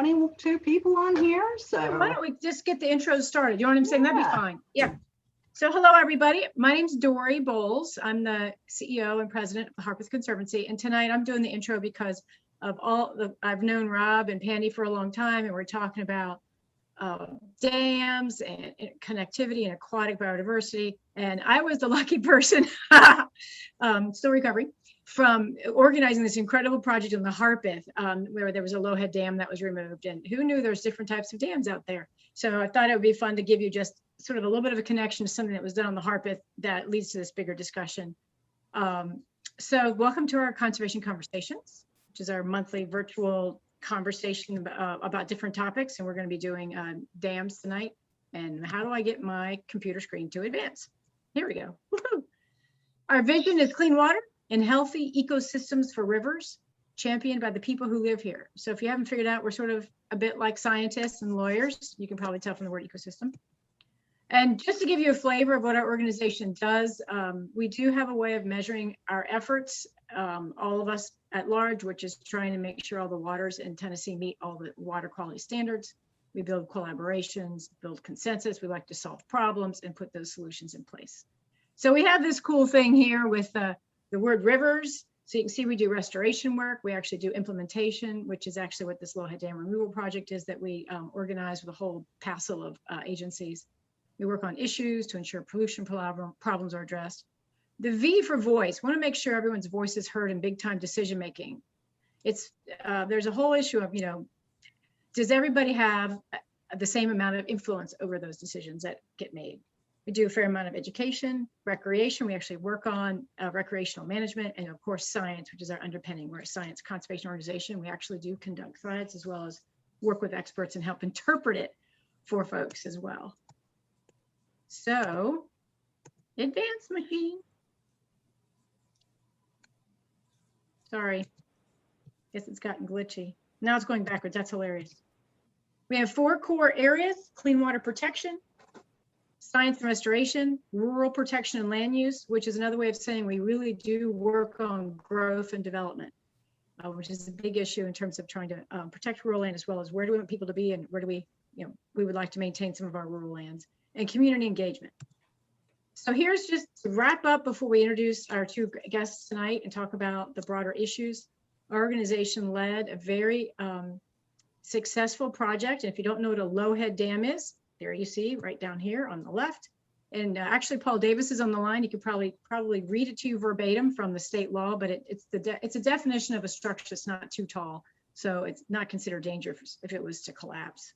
22 people on here, so why don't we just get the intros started? You know what I'm saying? That'd be fine. Yeah. So hello, everybody. My name's Dory Bowles. I'm the CEO and president of the Harpeth Conservancy. And tonight I'm doing the intro because of I've known Rob and Pandy for a long time, and we're talking about dams and connectivity and aquatic biodiversity. And I was the lucky person, still recovering, from organizing this incredible project in the Harpeth, where there was a lowhead dam that was removed. And who knew there's different types of dams out there? So I thought it would be fun to give you just sort of a little bit of a connection to something that was done on the Harpeth that leads to this bigger discussion. So welcome to our Conservation Conversations, which is our monthly virtual conversation about different topics. And we're going to be doing dams tonight. And how do I get my computer screen to advance? Here we go. Woo-hoo. Our vision is clean water and healthy ecosystems for rivers, championed by the people who live here. So if you haven't figured out, we're sort of a bit like scientists and lawyers. You can probably tell from the word ecosystem. And just to give you a flavor of what our organization does, we do have a way of measuring our efforts, all of us at large, which is trying to make sure all the waters in Tennessee meet all the water quality standards. We build collaborations, build consensus. We like to solve problems and put those solutions in place. So we have this cool thing here with the word rivers. So you can see we do restoration work. We actually do implementation, which is actually what this lowhead dam removal project is that we organize with a whole passel of agencies. We work on issues to ensure pollution problems are addressed. The V for voice, want to make sure everyone's voice is heard in big time decision making. It's there's a whole issue of, does everybody have the same amount of influence over those decisions that get made? We do a fair amount of education, recreation. We actually work on recreational management, and of course science, which is our underpinning. We're a science conservation organization. We actually do conduct science as well as work with experts and help interpret it for folks as well. So, advance machine. Sorry, guess it's gotten glitchy. Now it's going backwards. That's hilarious. We have 4 core areas: clean water protection, science and restoration, rural protection and land use, which is another way of saying we really do work on growth and development, which is a big issue in terms of trying to protect rural land, as well as where do we want people to be and where do we, we would like to maintain some of our rural lands, and community engagement. So here's just to wrap up before we introduce our 2 guests tonight and talk about the broader issues. Our organization led a very successful project. And if you don't know what a lowhead dam is, there you see right down here on the left. And actually, Paul Davis is on the line. He could probably read it to you verbatim from the state law, but it's a definition of a structure that's not too tall, so it's not considered dangerous if it was to collapse.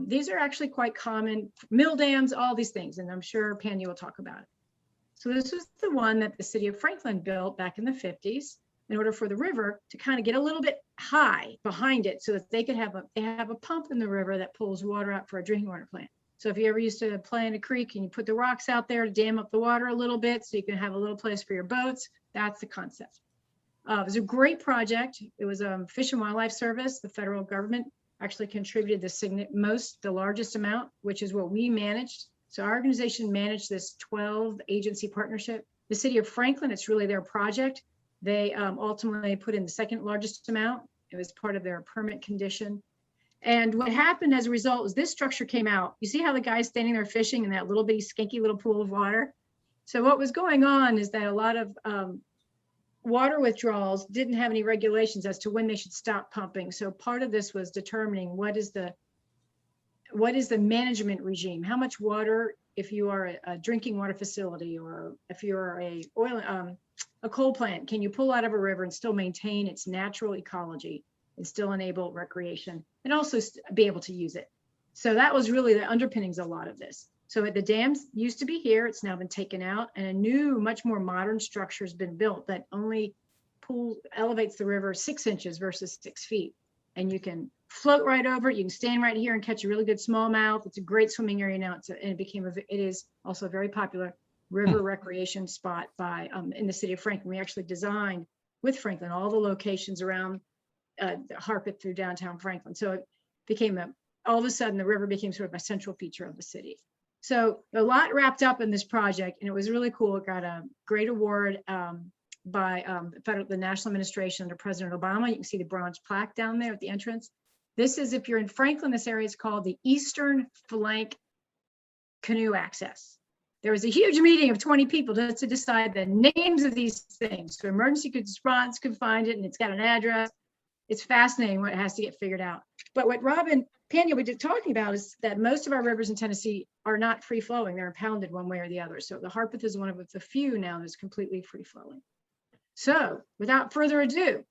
These are actually quite common, mill dams, all these things, and I'm sure Pandy will talk about it. So this was the one that the city of Franklin built back in the 50s in order for the river to kind of get a little bit high behind it so that they could have a pump in the river that pulls water out for a drinking water plant. So if you ever used to play in a creek and you put the rocks out there to dam up the water a little bit so you can have a little place for your boats, that's the concept. It was a great project. It was Fish and Wildlife Service, the federal government, actually contributed the largest amount, which is what we managed. So our organization managed this 12 agency partnership. The city of Franklin, it's really their project. They ultimately put in the second largest amount. It was part of their permit condition. And what happened as a result was this structure came out. You see how the guy's standing there fishing in that little bitty skinky little pool of water? So what was going on is that a lot of water withdrawals didn't have any regulations as to when they should stop pumping. So part of this was determining what is the management regime, how much water, if you are a drinking water facility or if you're a coal plant, can you pull out of a river and still maintain its natural ecology and still enable recreation and also be able to use it. So that was really the underpinnings of a lot of this. So the dams used to be here, it's now been taken out, and a new, much more modern structure has been built that only elevates the river 6 inches versus 6 feet. And you can float right over it. You can stand right here and catch a really good smallmouth. It's a great swimming area now. It is also a very popular river recreation spot in the city of Franklin. We actually designed with Franklin all the locations around Harpeth through downtown Franklin. So it became all of a sudden the river became sort of a central feature of the city. So a lot wrapped up in this project, and it was really cool. It got a great award by the National Administration under President Obama. You can see the bronze plaque down there at the entrance. This is, if you're in Franklin, this area is called the Eastern Flank Canoe Access. There was a huge meeting of 20 people just to decide the names of these things. So emergency response could find it, and it's got an address. It's fascinating what has to get figured out. But what Rob and Pandy were talking about is that most of our rivers in Tennessee are not free flowing. They're impounded one way or the other. So the Harpeth is one of the few now that's completely free flowing. So without further ado,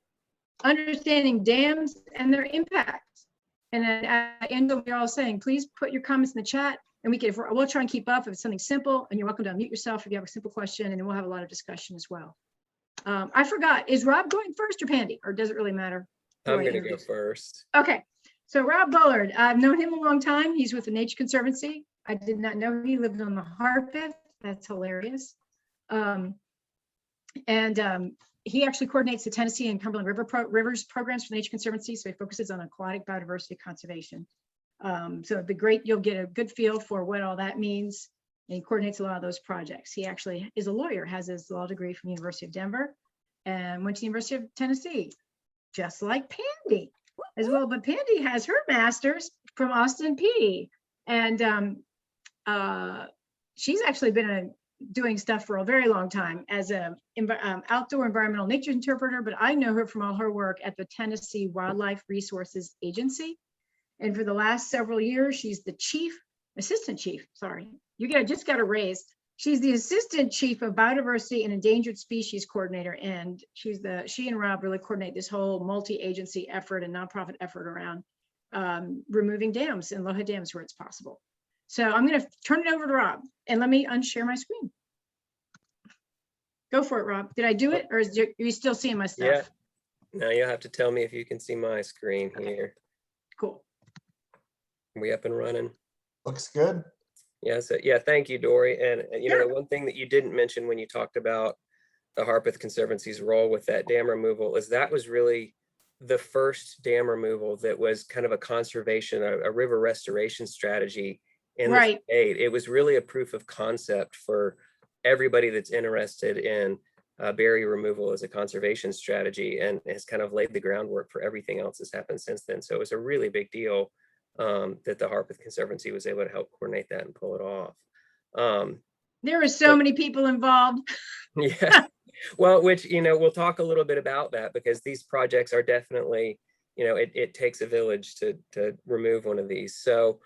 understanding dams and their impacts. And then at the end, we're all saying, please put your comments in the chat, and we'll try and keep up if it's something simple, and you're welcome to unmute yourself if you have a simple question, and then we'll have a lot of discussion as well. I forgot, is Rob going first or Pandy, or does it really matter? I'm going to go first. Okay, so Rob Bullard, I've known him a long time. He's with the Nature Conservancy. I did not know he lived on the Harpeth. That's hilarious. He actually coordinates the Tennessee and Cumberland rivers programs for the Nature Conservancy. So he focuses on aquatic biodiversity conservation. So it'd be great. You'll get a good feel for what all that means. And he coordinates a lot of those projects. He actually is a lawyer, has his law degree from the University of Denver, and went to the University of Tennessee, just like Pandy as well. But Pandy has her master's from Austin Peay. And she's actually been doing stuff for a very long time as a outdoor environmental nature interpreter, but I know her from all her work at the Tennessee Wildlife Resources Agency. And for the last several years, she's the assistant chief, just got a raise. She's the assistant chief of biodiversity and endangered species coordinator. And she and Rob really coordinate this whole multi-agency effort and nonprofit effort around removing dams and low-head dams where it's possible. So I'm going to turn it over to Rob, and let me unshare my screen. Go for it, Rob. Did I do it, or are you still seeing my stuff? Yeah. Now you'll have to tell me if you can see my screen here. Cool. Are we up and running? Looks good. Yeah. So yeah, thank you, Dory. And you Sure. know, the one thing that you didn't mention when you talked about the Harpeth Conservancy's role with that dam removal is that was really the first dam removal that was kind of a conservation, a river restoration strategy in the state. It was really a proof of concept for everybody that's interested in barrier removal as a conservation strategy, and has kind of laid the groundwork for everything else that's happened since then. So it was a really big deal that the Harpeth Conservancy was able to help coordinate that and pull it off. There were so many people involved. Yeah, well, which, you know, we'll talk a little bit about that, because these projects are definitely, you know, it takes a village to remove one of these. So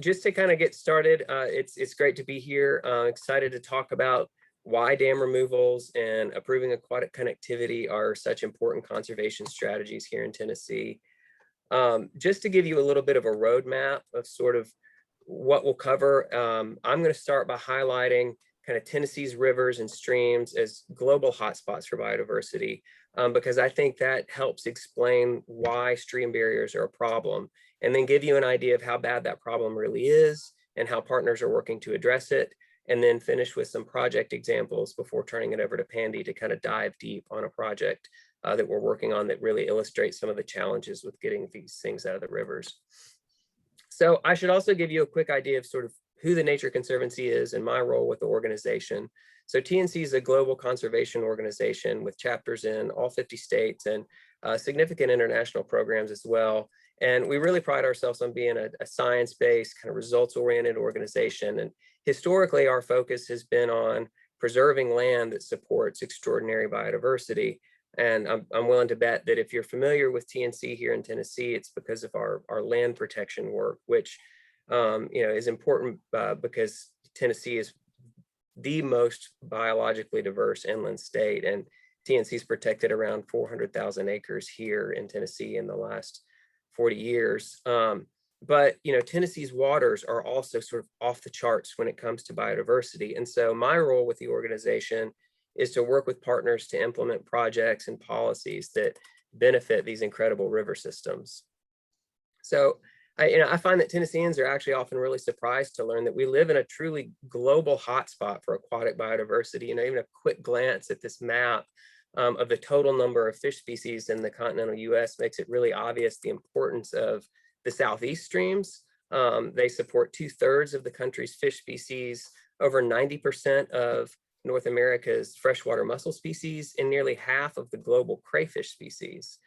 just to kind of get started, it's great to be here. Excited to talk about why dam removals and approving aquatic connectivity are such important conservation strategies here in Tennessee. Just to give you a little bit of a roadmap of sort of what we'll cover, I'm going to start by highlighting kind of Tennessee's rivers and streams as global hotspots for biodiversity, because I think that helps explain why stream barriers are a problem, and then give you an idea of how bad that problem really is and how partners are working to address it, and then finish with some project examples before turning it over to Pandy to kind of dive deep on a project that we're working on that really illustrates some of the challenges with getting these things out of the rivers. So I should also give you a quick idea of sort of who the Nature Conservancy is and my role with the organization. So TNC is a global conservation organization with chapters in all 50 states and significant international programs as well. And we really pride ourselves on being a science-based, kind of results-oriented organization. And historically, our focus has been on preserving land that supports extraordinary biodiversity. And I'm willing to bet that if you're familiar with TNC here in Tennessee, it's because of our land protection work, which you know, is important because Tennessee is the most biologically diverse inland state, and TNC's protected around 400,000 acres here in Tennessee in the last 40 years. But, you know, Tennessee's waters are also sort of off the charts when it comes to biodiversity. And so my role with the organization is to work with partners to implement projects and policies that benefit these incredible river systems. So I find that Tennesseans are actually often really surprised to learn that we live in a truly global hotspot for aquatic biodiversity. You know, even a quick glance at this map of the total number of fish species in the continental US makes it really obvious the importance of the southeast streams. They support 2/3 of the country's fish species, over 90% of North America's freshwater mussel species, and nearly half of the global crayfish species.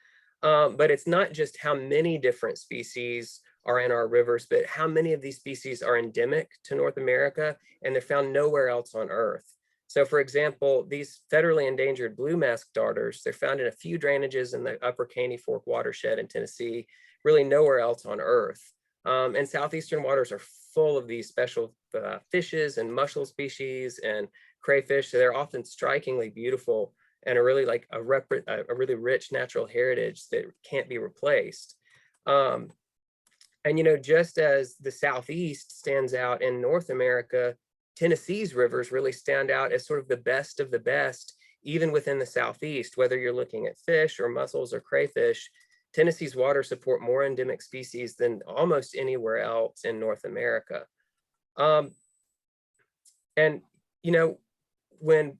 But it's not just how many different species are in our rivers, but how many of these species are endemic to North America and they're found nowhere else on Earth. So for example, these federally endangered blue mask darters, they're found in a few drainages in the upper Caney Fork watershed in Tennessee, really nowhere else on Earth. And southeastern waters are full of these special fishes and mussel species and crayfish. So they're often strikingly beautiful and are really like a really rich natural heritage that can't be replaced. And, you know, just as the Southeast stands out in North America, Tennessee's rivers really stand out as sort of the best of the best, even within the Southeast, whether you're looking at fish or mussels or crayfish. Tennessee's waters support more endemic species than almost anywhere else in North America. And, you know, when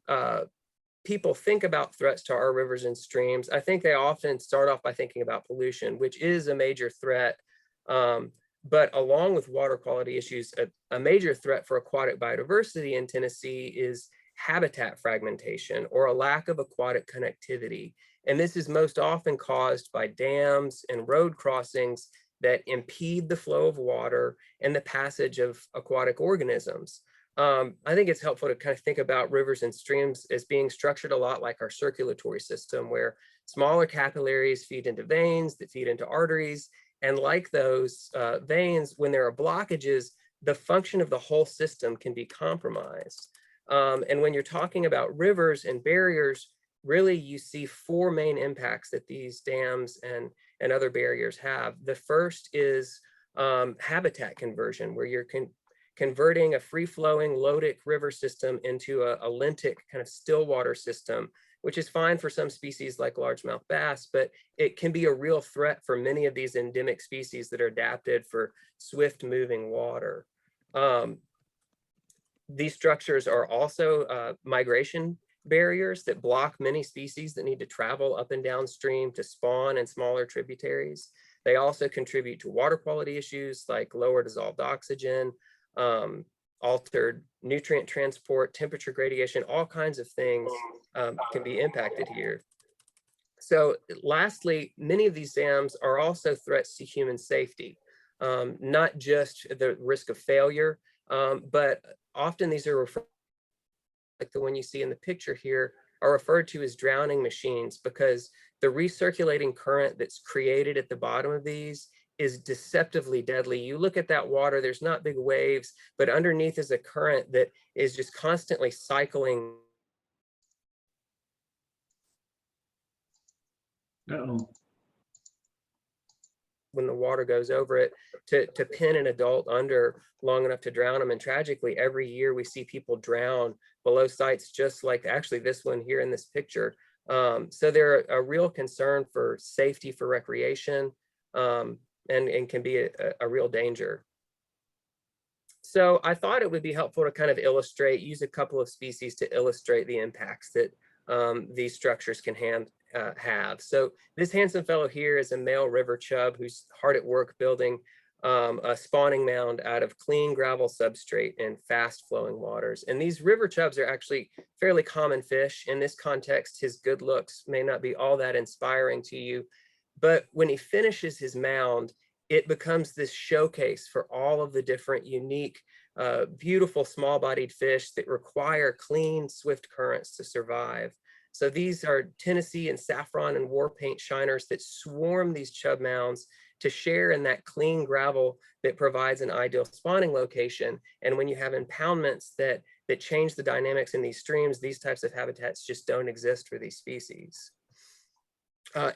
people think about threats to our rivers and streams, I think they often start off by thinking about pollution, which is a major threat. But along with water quality issues, a major threat for aquatic biodiversity in Tennessee is habitat fragmentation or a lack of aquatic connectivity. And this is most often caused by dams and road crossings that impede the flow of water and the passage of aquatic organisms. I think it's helpful to kind of think about rivers and streams as being structured a lot like our circulatory system, where smaller capillaries feed into veins that feed into arteries. And like those veins, when there are blockages, the function of the whole system can be compromised. And when you're talking about rivers and barriers, really you see four main impacts that these dams and other barriers have. The first is habitat conversion, where you're converting a free-flowing lotic river system into a lentic kind of still water system, which is fine for some species like largemouth bass, but it can be a real threat for many of these endemic species that are adapted for swift moving water. These structures are also migration barriers that block many species that need to travel up and downstream to spawn in smaller tributaries. They also contribute to water quality issues like lower dissolved oxygen, altered nutrient transport, temperature gradation, all kinds of things can be impacted here. So lastly, many of these dams are also threats to human safety, not just the risk of failure, but often these are referred, like the one you see in the picture here, are referred to as drowning machines because the recirculating current that's created at the bottom of these is deceptively deadly. You look at that water, there's not big waves, but underneath is a current that is just constantly cycling. Uh-oh. When the water goes over it to pin an adult under long enough to drown them. And tragically, every year we see people drown below sites just like actually this one here in this picture. So they're a real concern for safety for recreation and can be a real danger. So I thought it would be helpful to kind of use a couple of species to illustrate the impacts that these structures can have. So this handsome fellow here is a male river chub who's hard at work building a spawning mound out of clean gravel substrate in fast flowing waters. And these river chubs are actually fairly common fish. In this context, his good looks may not be all that inspiring to you, but when he finishes his mound, it becomes this showcase for all of the different unique, beautiful small-bodied fish that require clean, swift currents to survive. So these are Tennessee and saffron and war paint shiners that swarm these chub mounds to share in that clean gravel that provides an ideal spawning location. And when you have impoundments that change the dynamics in these streams, these types of habitats just don't exist for these species.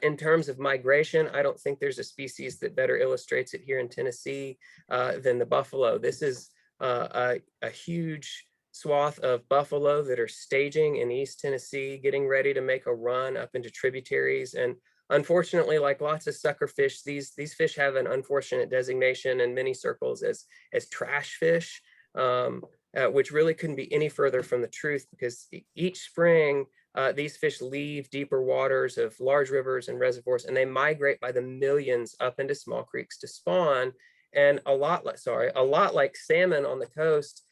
In terms of migration, I don't think there's a species that better illustrates it here in Tennessee than the buffalo. This is a huge swath of buffalo that are staging in East Tennessee, getting ready to make a run up into tributaries. And unfortunately, like lots of sucker fish, these fish have an unfortunate designation in many circles as trash fish, which really couldn't be any further from the truth, because each spring, these fish leave deeper waters of large rivers and reservoirs, and they migrate by the millions up into small creeks to spawn. And a lot like salmon on the coast,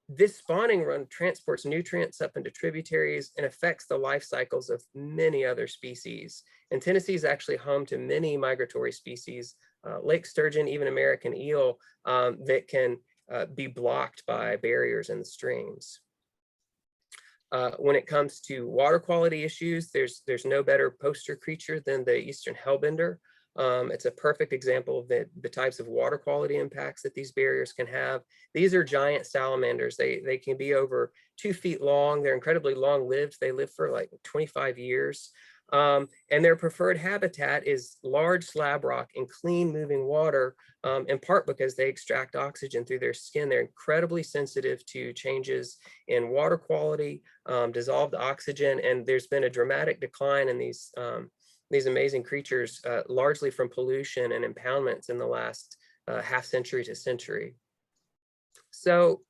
this spawning run transports nutrients up into tributaries and affects the life cycles of many other species. And Tennessee is actually home to many migratory species, lake sturgeon, even American eel, that can be blocked by barriers in the streams. When it comes to water quality issues, there's no better poster creature than the eastern hellbender. It's a perfect example of the types of water quality impacts that these barriers can have. These are giant salamanders. They can be over 2 feet long. They're incredibly long lived. They live for like 25 years. And their preferred habitat is large slab rock and clean moving water, in part because they extract oxygen through their skin. They're incredibly sensitive to changes in water quality, dissolved oxygen, and there's been a dramatic decline in these amazing creatures, largely from pollution and impoundments in the last half century to century. So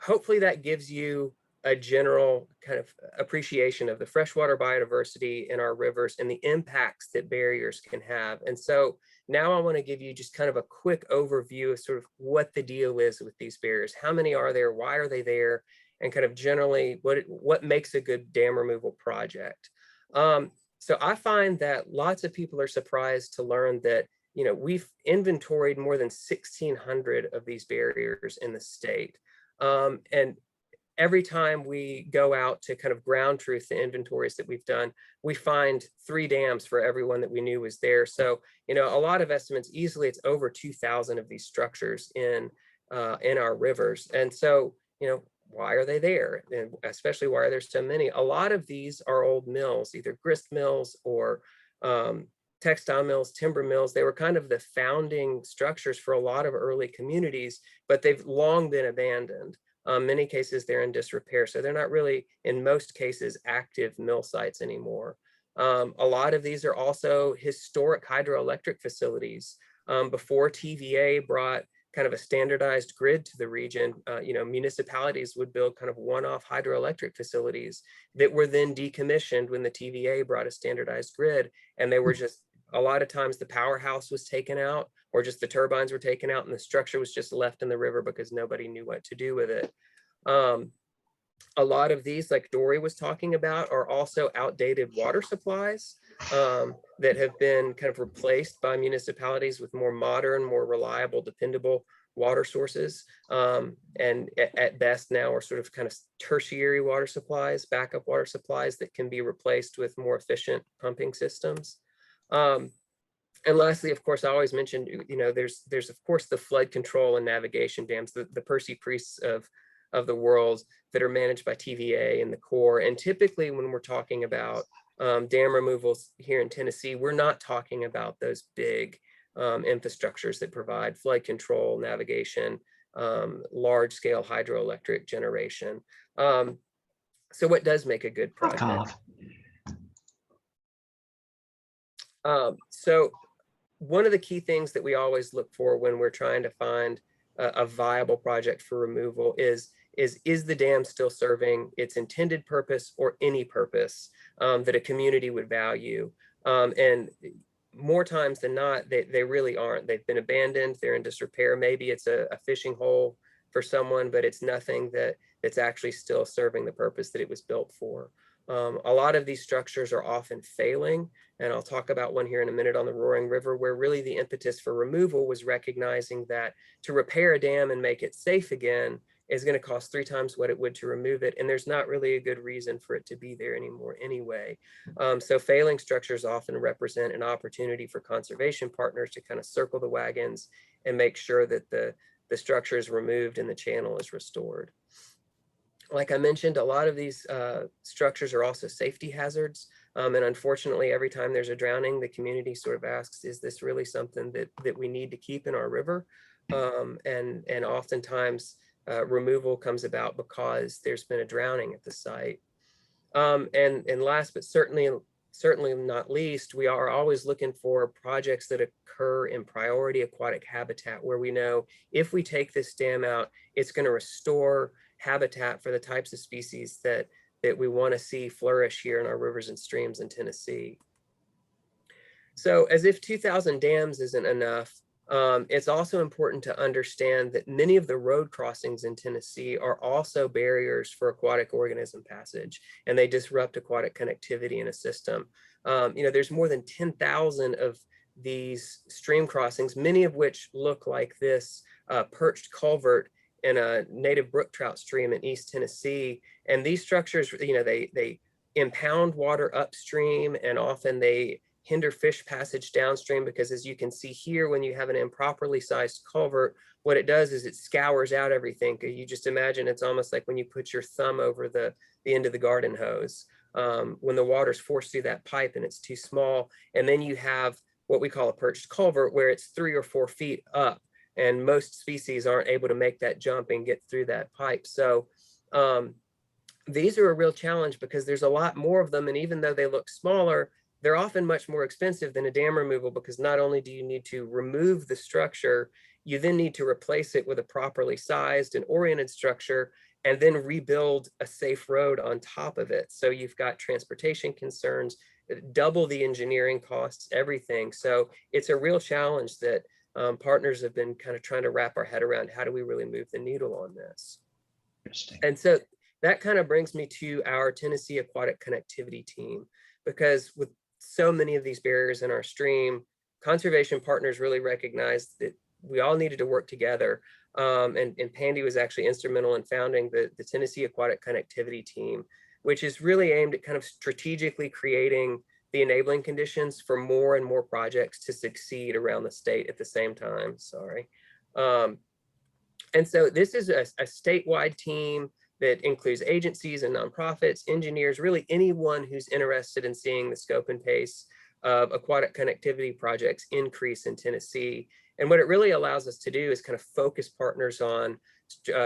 hopefully that gives you a general kind of appreciation of the freshwater biodiversity in our rivers and the impacts that barriers can have. And so now I want to give you just kind of a quick overview of sort of what the deal is with these barriers. How many are there? Why are they there? And kind of generally what makes a good dam removal project. So I find that lots of people are surprised to learn that, we've inventoried more than 1,600 of these barriers in the state. And every time we go out to kind of ground truth the inventories that we've done, we find 3 dams for everyone that we knew was there. So, a lot of estimates, easily it's over 2,000 of these structures in our rivers. And so, why are they there? And especially why are there so many? A lot of these are old mills, either grist mills or textile mills, timber mills. They were kind of the founding structures for a lot of early communities, but they've long been abandoned. Many cases they're in disrepair, so they're not really, in most cases, active mill sites anymore. A lot of these are also historic hydroelectric facilities. Before TVA brought kind of a standardized grid to the region, municipalities would build kind of one-off hydroelectric facilities that were then decommissioned when the TVA brought a standardized grid, and they were just, a lot of times the powerhouse was taken out, or just the turbines were taken out and the structure was just left in the river because nobody knew what to do with it. A lot of these, like Dory was talking about, are also outdated water supplies that have been kind of replaced by municipalities with more modern, more reliable, dependable water sources. And at best now are sort of kind of tertiary water supplies, backup water supplies that can be replaced with more efficient pumping systems. And lastly, of course, I always mentioned, there's of course the flood control and navigation dams, the Percy Priests of the world that are managed by TVA and the Corps. And typically when we're talking about dam removals here in Tennessee, we're not talking about those big infrastructures that provide flood control, navigation, large scale hydroelectric generation. So what does make a good project? So one of the key things that we always look for when we're trying to find a viable project for removal is the dam still serving its intended purpose or any purpose that a community would value? And more times than not, they really aren't. They've been abandoned, they're in disrepair. Maybe it's a fishing hole for someone, but it's nothing that's actually still serving the purpose that it was built for. A lot of these structures are often failing, and I'll talk about one here in a minute on the Roaring River, where really the impetus for removal was recognizing that to repair a dam and make it safe again is going to cost 3 times what it would to remove it, and there's not really a good reason for it to be there anymore anyway. So failing structures often represent an opportunity for conservation partners to kind of circle the wagons and make sure that the structure is removed and the channel is restored. Like I mentioned, a lot of these structures are also safety hazards. And unfortunately, every time there's a drowning, the community sort of asks, is this really something that we need to keep in our river? And oftentimes removal comes about because there's been a drowning at the site. And last, but certainly not least, we are always looking for projects that occur in priority aquatic habitat, where we know if we take this dam out, it's going to restore habitat for the types of species that we want to see flourish here in our rivers and streams in Tennessee. So as if 2,000 dams isn't enough, It's also important to understand that many of the road crossings in Tennessee are also barriers for aquatic organism passage, and they disrupt aquatic connectivity in a system. There's more than 10,000 of these stream crossings, many of which look like this perched culvert in a native brook trout stream in East Tennessee. And these structures, they impound water upstream, and often they hinder fish passage downstream, because as you can see here, when you have an improperly sized culvert, what it does is it scours out everything. You just imagine it's almost like when you put your thumb over the end of the garden hose, when the water's forced through that pipe and it's too small. And then you have what we call a perched culvert, where it's 3 or 4 feet up, and most species aren't able to make that jump and get through that pipe. So these are a real challenge, because there's a lot more of them, and even though they look smaller, they're often much more expensive than a dam removal, because not only do you need to remove the structure, you then need to replace it with a properly sized and oriented structure, and then rebuild a safe road on top of it. So you've got transportation concerns, double the engineering costs, everything. So it's a real challenge that partners have been kind of trying to wrap our head around. How do we really move the needle on this? Interesting. And so that kind of brings me to our Tennessee Aquatic Connectivity team, because with so many of these barriers in our stream, conservation partners really recognized that we all needed to work together. And Pandy was actually instrumental in founding the Tennessee Aquatic Connectivity team, which is really aimed at kind of strategically creating the enabling conditions for more and more projects to succeed around the state at the same time. Sorry. And so this is a statewide team that includes agencies and nonprofits, engineers, really anyone who's interested in seeing the scope and pace of aquatic connectivity projects increase in Tennessee. And what it really allows us to do is kind of focus partners on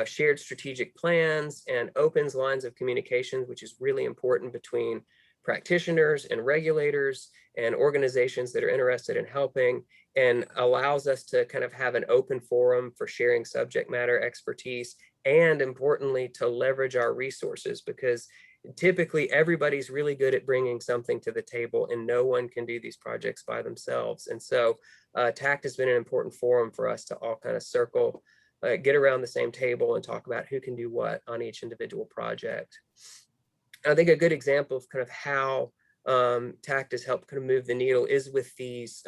shared strategic plans, and opens lines of communications, which is really important between practitioners and regulators and organizations that are interested in helping, and allows us to kind of have an open forum for sharing subject matter expertise, and importantly, to leverage our resources, because typically everybody's really good at bringing something to the table, and no one can do these projects by themselves. And so TACT has been an important forum for us to all kind of circle, get around the same table and talk about who can do what on each individual project. I think a good example of kind of how TACT has helped kind of move the needle is with these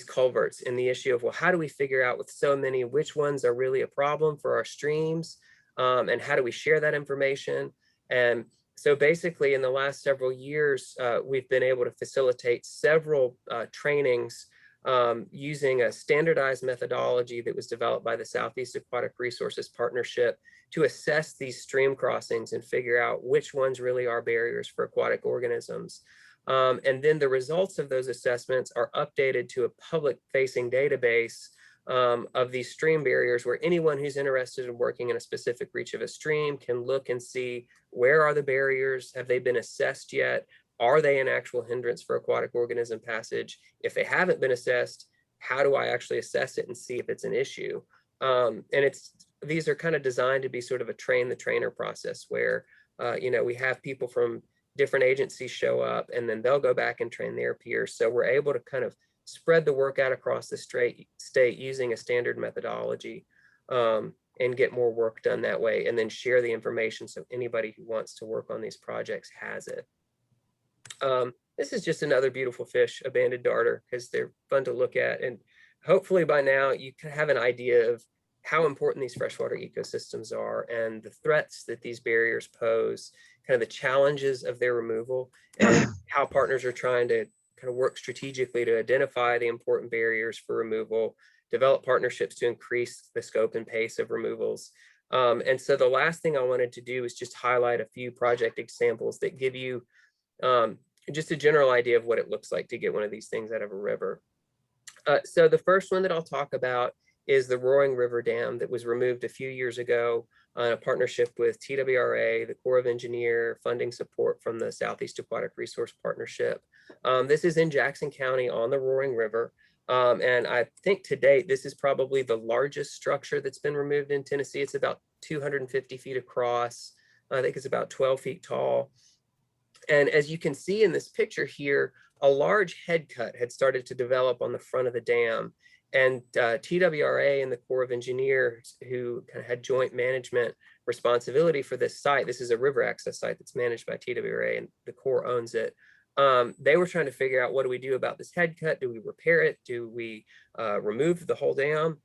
culverts, and the issue of, well, how do we figure out with so many, which ones are really a problem for our streams, and how do we share that information? And so basically in the last several years, we've been able to facilitate several trainings using a standardized methodology that was developed by the Southeast Aquatic Resources Partnership to assess these stream crossings and figure out which ones really are barriers for aquatic organisms. And then the results of those assessments are updated to a public-facing database of these stream barriers, where anyone who's interested in working in a specific reach of a stream can look and see, where are the barriers? Have they been assessed yet? Are they an actual hindrance for aquatic organism passage? If they haven't been assessed, how do I actually assess it and see if it's an issue? And these are kind of designed to be sort of a train the trainer process, where we have people from different agencies show up, and then they'll go back and train their peers. So we're able to kind of spread the work out across the state using a standard methodology, and get more work done that way, and then share the information so anybody who wants to work on these projects has it. This is just another beautiful fish, a banded darter, because they're fun to look at. And hopefully by now you can have an idea of how important these freshwater ecosystems are, and the threats that these barriers pose, kind of the challenges of their removal, and how partners are trying to kind of work strategically to identify the important barriers for removal, develop partnerships to increase the scope and pace of removals. And so the last thing I wanted to do is just highlight a few project examples that give you just a general idea of what it looks like to get one of these things out of a river. So the first one that I'll talk about is the Roaring River Dam that was removed a few years ago in a partnership with TWRA, the Corps of Engineer, funding support from the Southeast Aquatic Resource Partnership. This is in Jackson County on the Roaring River. And I think to date, this is probably the largest structure that's been removed in Tennessee. It's about 250 feet across. I think it's about 12 feet tall. And as you can see in this picture here, a large head cut had started to develop on the front of the dam. TWRA and the Corps of Engineers, who kind of had joint management responsibility for this site. This is a river access site that's managed by TWRA, and the Corps owns it. They were trying to figure out, what do we do about this head cut? Do we repair it? Do we remove the whole dam?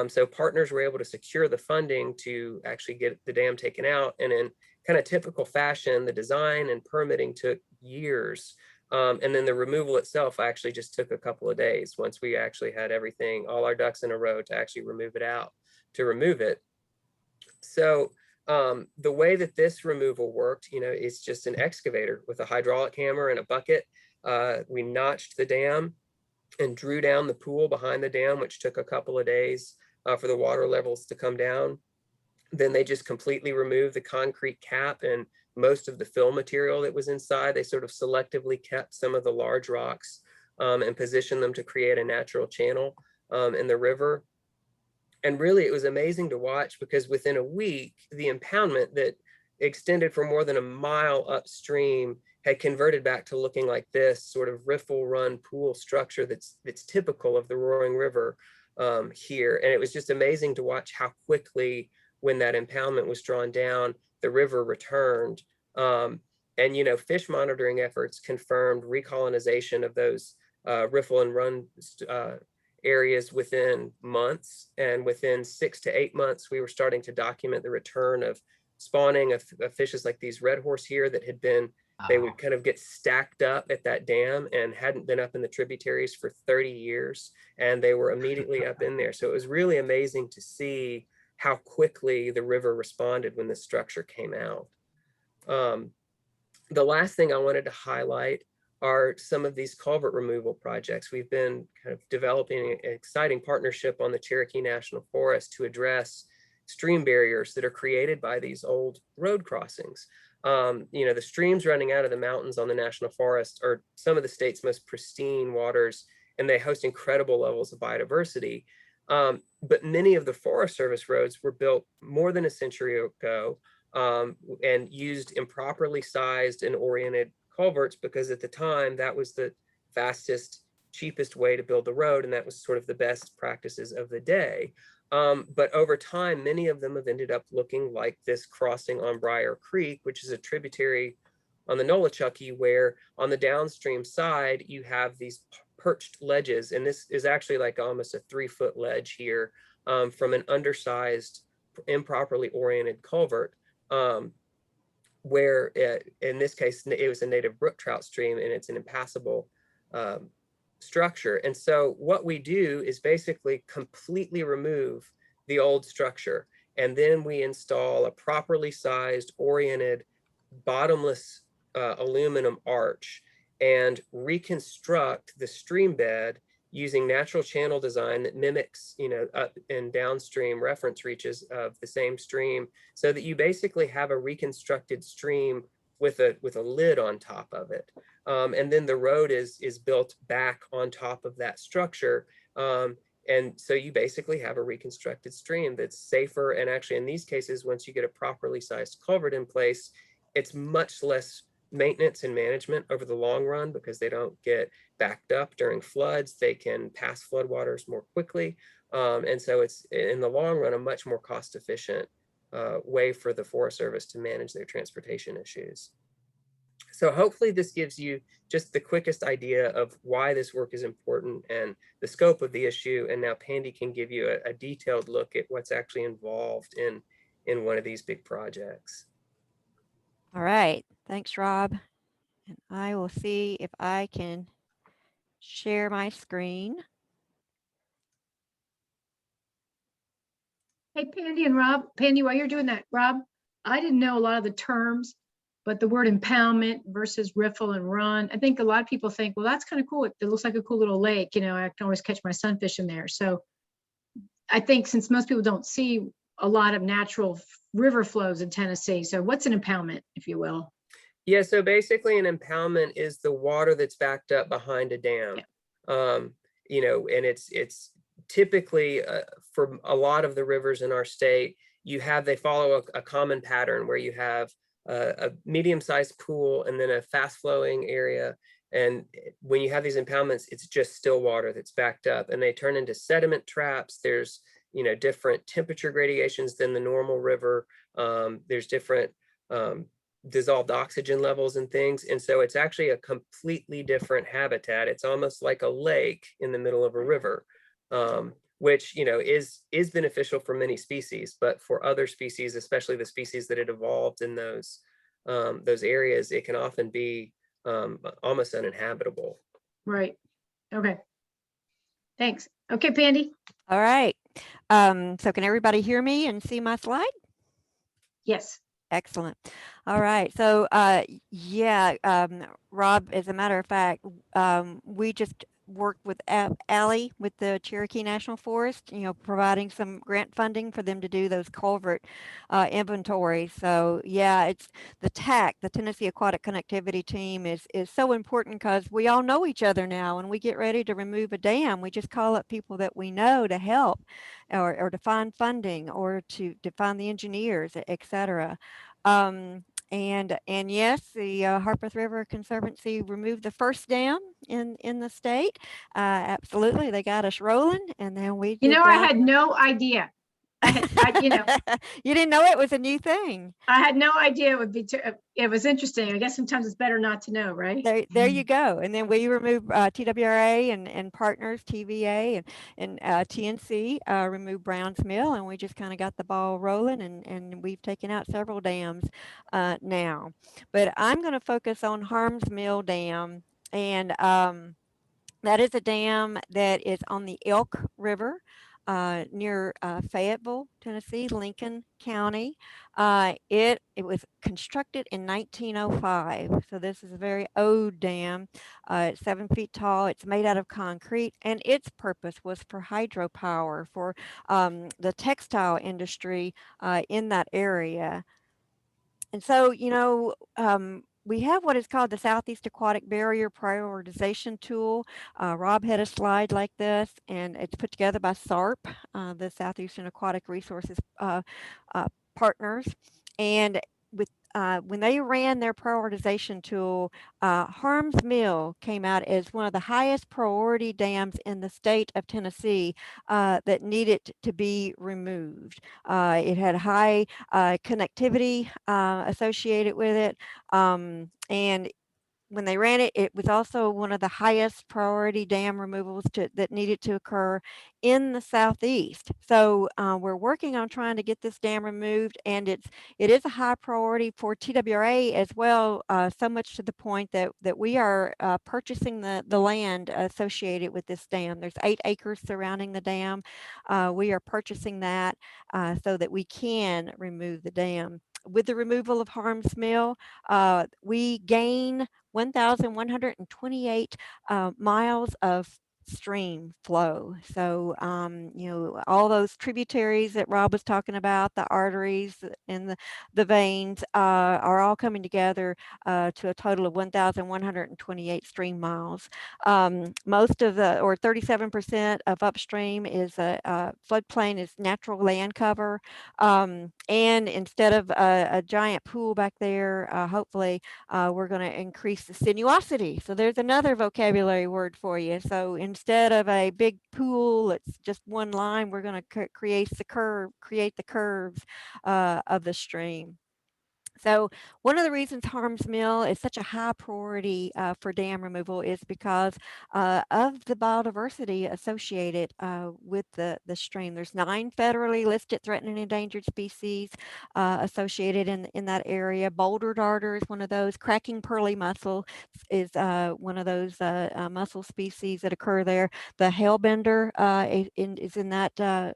So partners were able to secure the funding to actually get the dam taken out. And in kind of typical fashion, the design and permitting took years. And then the removal itself actually just took a couple of days once we actually had everything, all our ducks in a row to actually remove it. So the way that this removal worked, it's just an excavator with a hydraulic hammer and a bucket. We notched the dam and drew down the pool behind the dam, which took a couple of days for the water levels to come down. Then they just completely removed the concrete cap and most of the fill material that was inside. They sort of selectively kept some of the large rocks and positioned them to create a natural channel in the river. And really, it was amazing to watch, because within a week, the impoundment that extended for more than a mile upstream had converted back to looking like this sort of riffle run pool structure that's typical of the Roaring River here. And it was just amazing to watch how quickly, when that impoundment was drawn down, the river returned. And fish monitoring efforts confirmed recolonization of those riffle and run areas within months. And within 6 to 8 months, we were starting to document the return of spawning of fishes like these red horse here that had been, they would kind of get stacked up at that dam and hadn't been up in the tributaries for 30 years. And they were immediately up in there. So it was really amazing to see how quickly the river responded when this structure came out. The last thing I wanted to highlight are some of these culvert removal projects. We've been kind of developing an exciting partnership on the Cherokee National Forest to address stream barriers that are created by these old road crossings. The streams running out of the mountains on the National Forest are some of the state's most pristine waters, and they host incredible levels of biodiversity. But many of the Forest Service roads were built more than a century ago and used improperly sized and oriented culverts, because at the time that was the fastest, cheapest way to build the road, and that was sort of the best practices of the day. But over time, many of them have ended up looking like this crossing on Briar Creek, which is a tributary on the Nolichucky, where on the downstream side, you have these perched ledges. And this is actually like almost a 3-foot ledge here from an undersized, improperly oriented culvert, where in this case, it was a native brook trout stream, and it's an impassable structure. And so what we do is basically completely remove the old structure, and then we install a properly sized, oriented, bottomless aluminum arch and reconstruct the stream bed using natural channel design that mimics, up and downstream reference reaches of the same stream, so that you basically have a reconstructed stream with a lid on top of it. And then the road is built back on top of that structure. And so you basically have a reconstructed stream that's safer. And actually, in these cases, once you get a properly sized culvert in place, it's much less maintenance and management over the long run, because they don't get backed up during floods. They can pass floodwaters more quickly. And so it's, in the long run, a much more cost efficient way for the Forest Service to manage their transportation issues. So hopefully this gives you just the quickest idea of why this work is important and the scope of the issue. And now Pandy can give you a detailed look at what's actually involved in one of these big projects. All right, thanks, Rob. And I will see if I can share my screen. Hey, Pandy and Rob. Pandy, while you're doing that, Rob, I didn't know a lot of the terms, but the word impoundment versus riffle and run, I think a lot of people think, well, that's kind of cool. It looks like a cool little lake. I can always catch my sunfish in there. So I think since most people don't see a lot of natural river flows in Tennessee, so what's an impoundment, if you will? Yeah, so basically an impoundment is the water that's backed up behind a dam. Yeah. And it's typically for a lot of the rivers in our state, they follow a common pattern where you have a medium-sized pool and then a fast-flowing area, And when you have these impoundments, it's just still water that's backed up, and they turn into sediment traps. There's, you know, different temperature gradations than the normal river. There's different dissolved oxygen levels and things. And so it's actually a completely different habitat. It's almost like a lake in the middle of a river, which, you know, is beneficial for many species, but for other species, especially the species that had evolved in those areas, it can often be almost uninhabitable. Right. Okay. Thanks. Okay, Pandy. All right. So can everybody hear me and see my slide? Yes. Excellent. All right. So, yeah, Rob, as a matter of fact, we just worked with Allie with the Cherokee National Forest, you know, providing some grant funding for them to do those culvert inventories. So, yeah, it's the TAC, the Tennessee Aquatic Connectivity Team, is so important because we all know each other now. When we get ready to remove a dam, we just call up people that we know to help, or to find funding, or to find the engineers, et cetera. And yes, the Harpeth River Conservancy removed the first dam in the state. Absolutely, they got us rolling, and then we You did know, I that. had no idea. You know, You didn't know it was a new thing. I had no idea it would be. It was interesting. I guess sometimes it's better not to know, right? There you go. And then we removed TWRA and partners, TVA and TNC removed Browns Mill, and we just kind of got the ball rolling, and we've taken out several dams now. But I'm going to focus on Harms Mill Dam, and that is a dam that is on the Elk River near Fayetteville, Tennessee, Lincoln County. It was constructed in 1905, so this is a very old dam. It's 7 feet tall. It's made out of concrete, and its purpose was for hydropower for the textile industry in that area. And so, you know, we have what is called the Southeast Aquatic Barrier Prioritization Tool. Rob had a slide like this, and it's put together by SARP, the Southeastern Aquatic Resources Partners. And with when they ran their prioritization tool, Harms Mill came out as one of the highest priority dams in the state of Tennessee that needed to be removed. It had high connectivity associated with it, and when they ran it, it was also one of the highest priority dam removals that needed to occur in the Southeast. So we're working on trying to get this dam removed, and it is a high priority for TWRA as well, so much to the point that we are purchasing the land associated with this dam. There's 8 acres surrounding the dam. We are purchasing that so that we can remove the dam. With the removal of Harms Mill, we gain 1,128 miles of stream flow. So, you know, all those tributaries that Rob was talking about, the arteries and the veins are all coming together to a total of 1,128 stream miles. Most of or 37% of upstream is a floodplain is natural land cover. And instead of a giant pool back there, hopefully we're going to increase the sinuosity. So there's another vocabulary word for you. So instead of a big pool, it's just one line, we're going to create the curves of the stream. So one of the reasons Harms Mill is such a high priority for dam removal is because of the biodiversity associated with the stream. There's 9 federally listed threatened and endangered species associated in that area. Boulder darter is one of those. Cracking pearly mussel is one of those mussel species that occur there. The hellbender is in that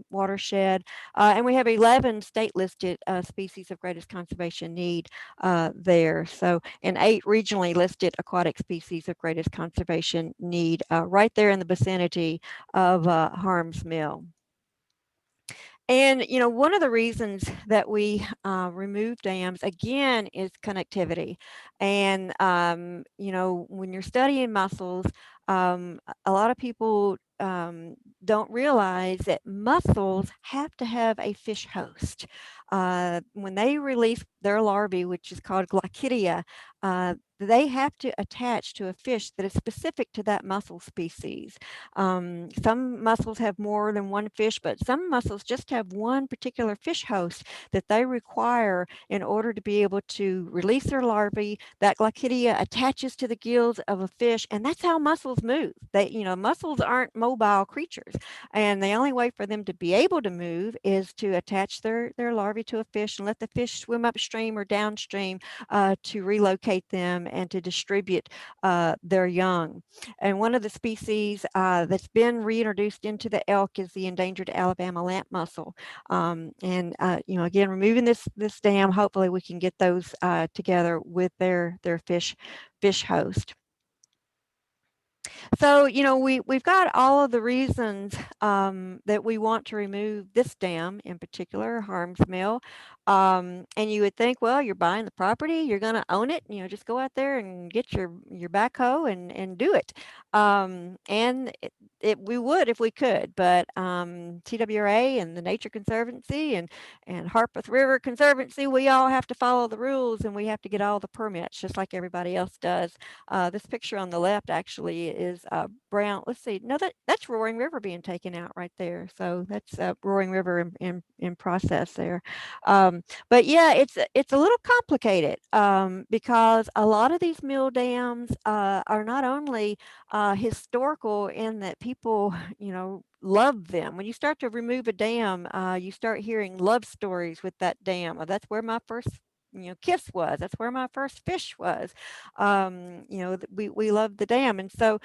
watershed. And we have 11 state listed species of greatest conservation need there. So, and 8 regionally listed aquatic species of greatest conservation need right there in the vicinity of Harms Mill. And, you know, one of the reasons that we remove dams, again, is connectivity. And, you know, when you're studying mussels, a lot of people don't realize that mussels have to have a fish host. When they release their larvae, which is called Glaucidia, they have to attach to a fish that is specific to that mussel species. Some mussels have more than one fish, but some mussels just have one particular fish host that they require in order to be able to release their larvae. That Glaucidia attaches to the gills of a fish, and that's how mussels move. Mussels aren't mobile creatures, and the only way for them to be able to move is to attach their larvae to a fish and let the fish swim upstream or downstream to relocate them and to distribute their young. And one of the species that's been reintroduced into the elk is the endangered Alabama lamp mussel. Again, removing this dam, hopefully we can get those together with their fish host. So, we've got all of the reasons that we want to remove this dam, in particular, Harms Mill. And you would think, well, you're buying the property, you're going to own it, just go out there and get your backhoe and do it. We would if we could, but TWRA and the Nature Conservancy and Harpeth River Conservancy, we all have to follow the rules and we have to get all the permits just like everybody else does. This picture on the left actually is brown. Let's see. No, that's Roaring River being taken out right there. So that's Roaring River in process there. But yeah, it's a little complicated because a lot of these mill dams are not only historical in that people, love them. When you start to remove a dam, you start hearing love stories with that dam. That's where my first kiss was. That's where my first fish was. We love the dam. And so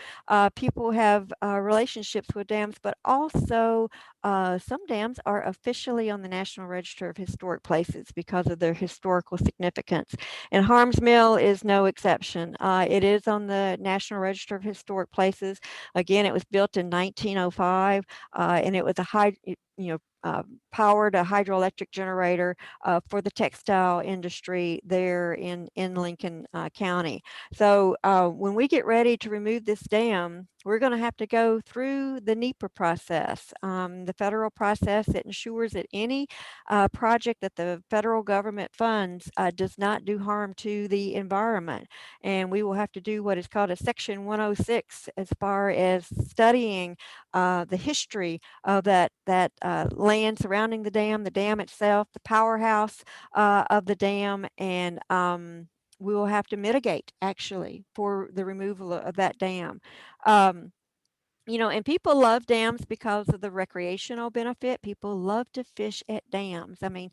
people have relationships with dams, but also some dams are officially on the National Register of Historic Places because of their historical significance. And Harms Mill is no exception. It is on the National Register of Historic Places. Again, it was built in 1905, and it was powered a hydroelectric generator for the textile industry there in Lincoln County. So when we get ready to remove this dam, we're going to have to go through the NEPA process, the federal process that ensures that any project that the federal government funds does not do harm to the environment. And we will have to do what is called a Section 106 as far as studying the history of that land surrounding the dam itself, the powerhouse of the dam, and we will have to mitigate actually for the removal of that dam. And people love dams because of the recreational benefit. People love to fish at dams. I mean,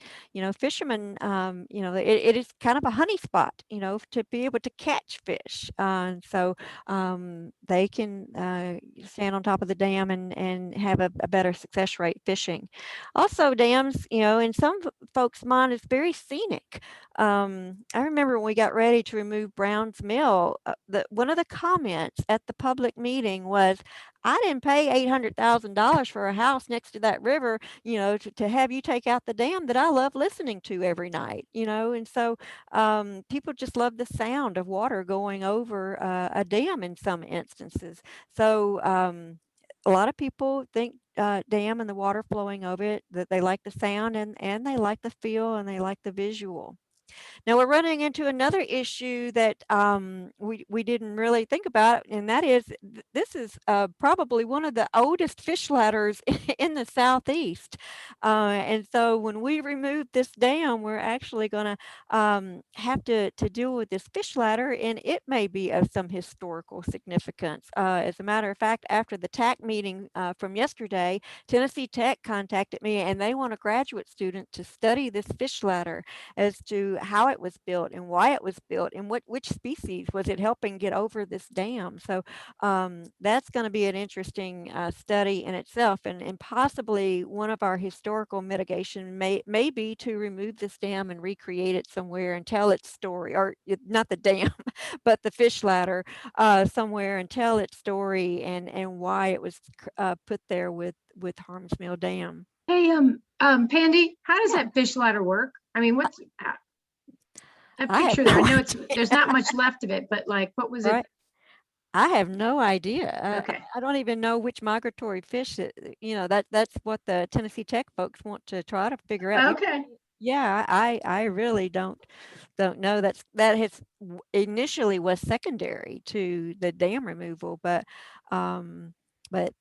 fishermen, it is kind of a honey spot, to be able to catch fish. So they can stand on top of the dam and have a better success rate fishing. Also, dams, in some folks' mind, is very scenic. I remember when we got ready to remove Brown's Mill, one of the comments at the public meeting was, I didn't pay $800,000 for a house next to that river, to have you take out the dam that I love listening to every night, and so people just love the sound of water going over a dam in some instances. So a lot of people think dam and the water flowing over it, that they like the sound and they like the feel and they like the visual. Now we're running into another issue that we didn't really think about, and that is this is probably one of the oldest fish ladders in the Southeast. And so when we remove this dam, we're actually going to have to deal with this fish ladder, and it may be of some historical significance. As a matter of fact, after the TAC meeting from yesterday, Tennessee Tech contacted me, and they want a graduate student to study this fish ladder as to how it was built and why it was built and which species was it helping get over this dam. So that's going to be an interesting study in itself, and possibly one of our historical mitigation may be to remove this dam and recreate it somewhere and tell its story, or not the dam, but the fish ladder somewhere, and tell its story and why it was put there with Harms Mill Dam. Hey, Pandy, how does that fish ladder work? I mean, what's that picture there? I know there's not much left of it, but like, what was it? I have no idea. Okay. I don't even know which migratory fish that, that's what the Tennessee Tech folks want to try to figure out. Okay. Yeah, I really don't know. That has initially was secondary to the dam removal, but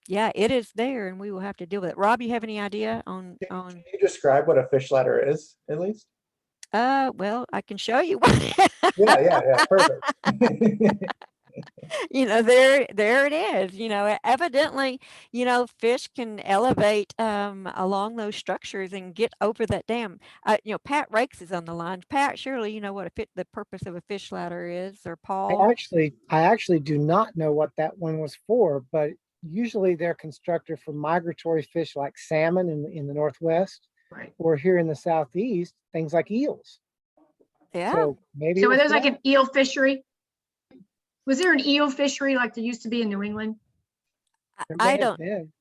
yeah, it is there, and we will have to deal with it. Rob, you have any idea on Can you describe what a fish ladder is, at least? Well, I can show you. Yeah, perfect. There it is. Evidently, fish can elevate along those structures and get over that dam. Pat Rakes is on the line. Pat, surely you know what the purpose of a fish ladder is, or Paul? I actually do not know what that one was for, but usually they're constructed for migratory fish like salmon in the Northwest, Right. or here in the Southeast, things like eels. Yeah. So maybe So it was there's like that. an eel fishery. Was there an eel fishery like there used to be in New England? There I may have don't. been.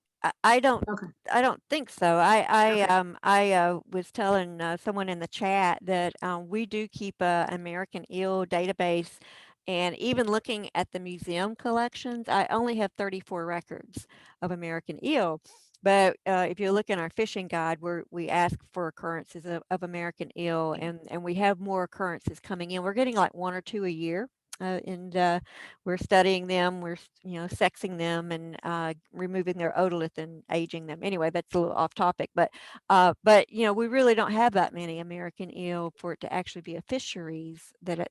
I don't. Okay. I don't think so. I Okay. was telling someone in the chat that we do keep a American eel database, and even looking at the museum collections, I only have 34 records of American eel. But if you look in our fishing guide, we ask for occurrences of American eel, and we have more occurrences coming in. We're getting like 1 or 2 a year. And we're studying them, we're sexing them, and removing their otolith and aging them. Anyway, that's a little off topic, but we really don't have that many American eel for it to actually be a fisheries that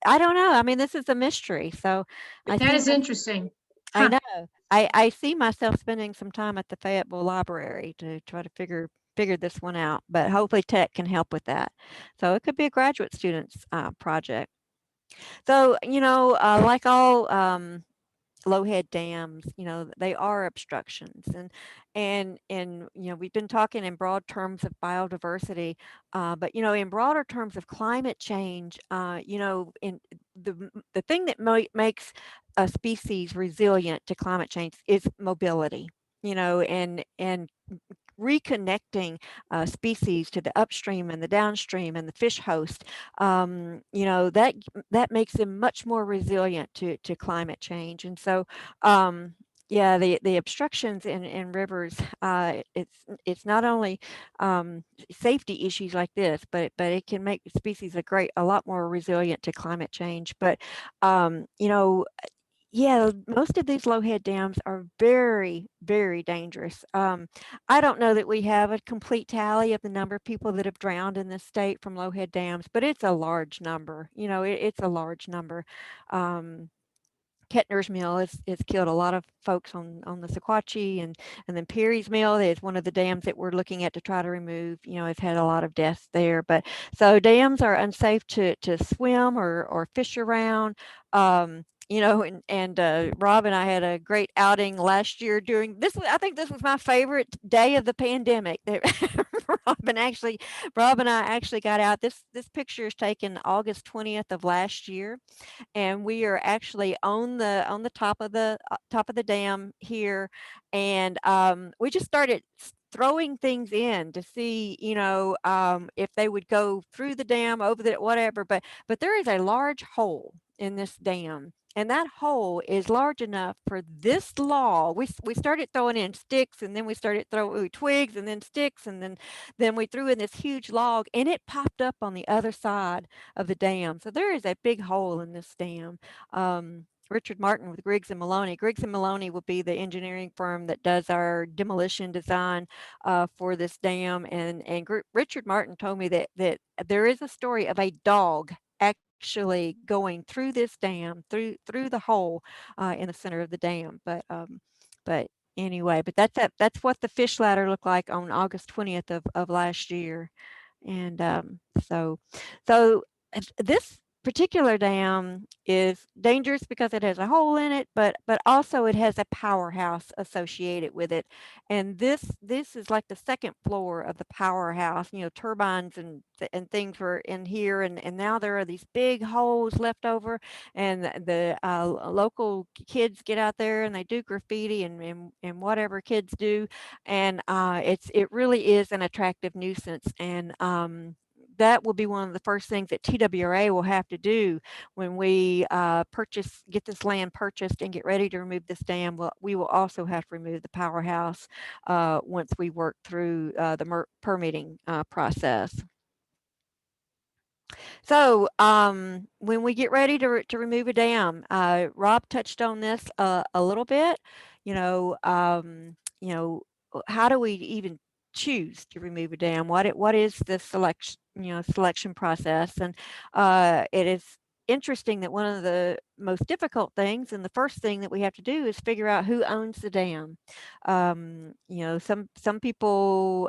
I don't know. I mean, this is a mystery. So That is interesting. I Huh. know. I see myself spending some time at the Fayetteville Library to try to figure this one out, but hopefully tech can help with that. So it could be a graduate student's project. So, like all low-head dams, they are obstructions, and we've been talking in broad terms of biodiversity, but in broader terms of climate change, in the thing that makes a species resilient to climate change is mobility, and reconnecting species to the upstream and the downstream and the fish host, that makes them much more resilient to climate change. And so, yeah, the obstructions in rivers, it's not only safety issues like this, but it can make species a lot more resilient to climate change. But yeah, most of these low-head dams are very, very dangerous. I don't know that we have a complete tally of the number of people that have drowned in this state from low-head dams, but it's a large number. It's a large number. Kettner's Mill has killed a lot of folks on the Sequatchie, and then Perry's Mill is one of the dams that we're looking at to try to remove. It's had a lot of deaths there. But so dams are unsafe to swim or fish around. And Rob and I had a great outing last year during this. I think this was my favorite day of the pandemic. Rob and I actually got out. This picture is taken August 20th of last year, and we are actually on the top of the dam here, and we just started throwing things in to see if they would go through the dam, over the whatever, but there is a large hole in this dam, and that hole is large enough for this log. We started throwing in sticks, and then we started throwing twigs, and then sticks, and then we threw in this huge log, and it popped up on the other side of the dam. So there is a big hole in this dam. Richard Martin with Griggs and Maloney. Griggs and Maloney will be the engineering firm that does our demolition design for this dam. And Richard Martin told me that there is a story of a dog actually going through this dam, through the hole in the center of the dam. But anyway, but that's what the fish ladder looked like on August 20th of last year. And so this particular dam is dangerous because it has a hole in it, but also it has a powerhouse associated with it. And this is like the second floor of the powerhouse. Turbines and things were in here, and now there are these big holes left over, and the local kids get out there and they do graffiti and whatever kids do, and it really is an attractive nuisance. And that will be one of the first things that TWRA will have to do when we get this land purchased and get ready to remove this dam. We will also have to remove the powerhouse once we work through the permitting process. So when we get ready to remove a dam, Rob touched on this a little bit. How do we even choose to remove a dam? What is the selection process? And it is interesting that one of the most difficult things, and the first thing that we have to do, is figure out who owns the dam. Some people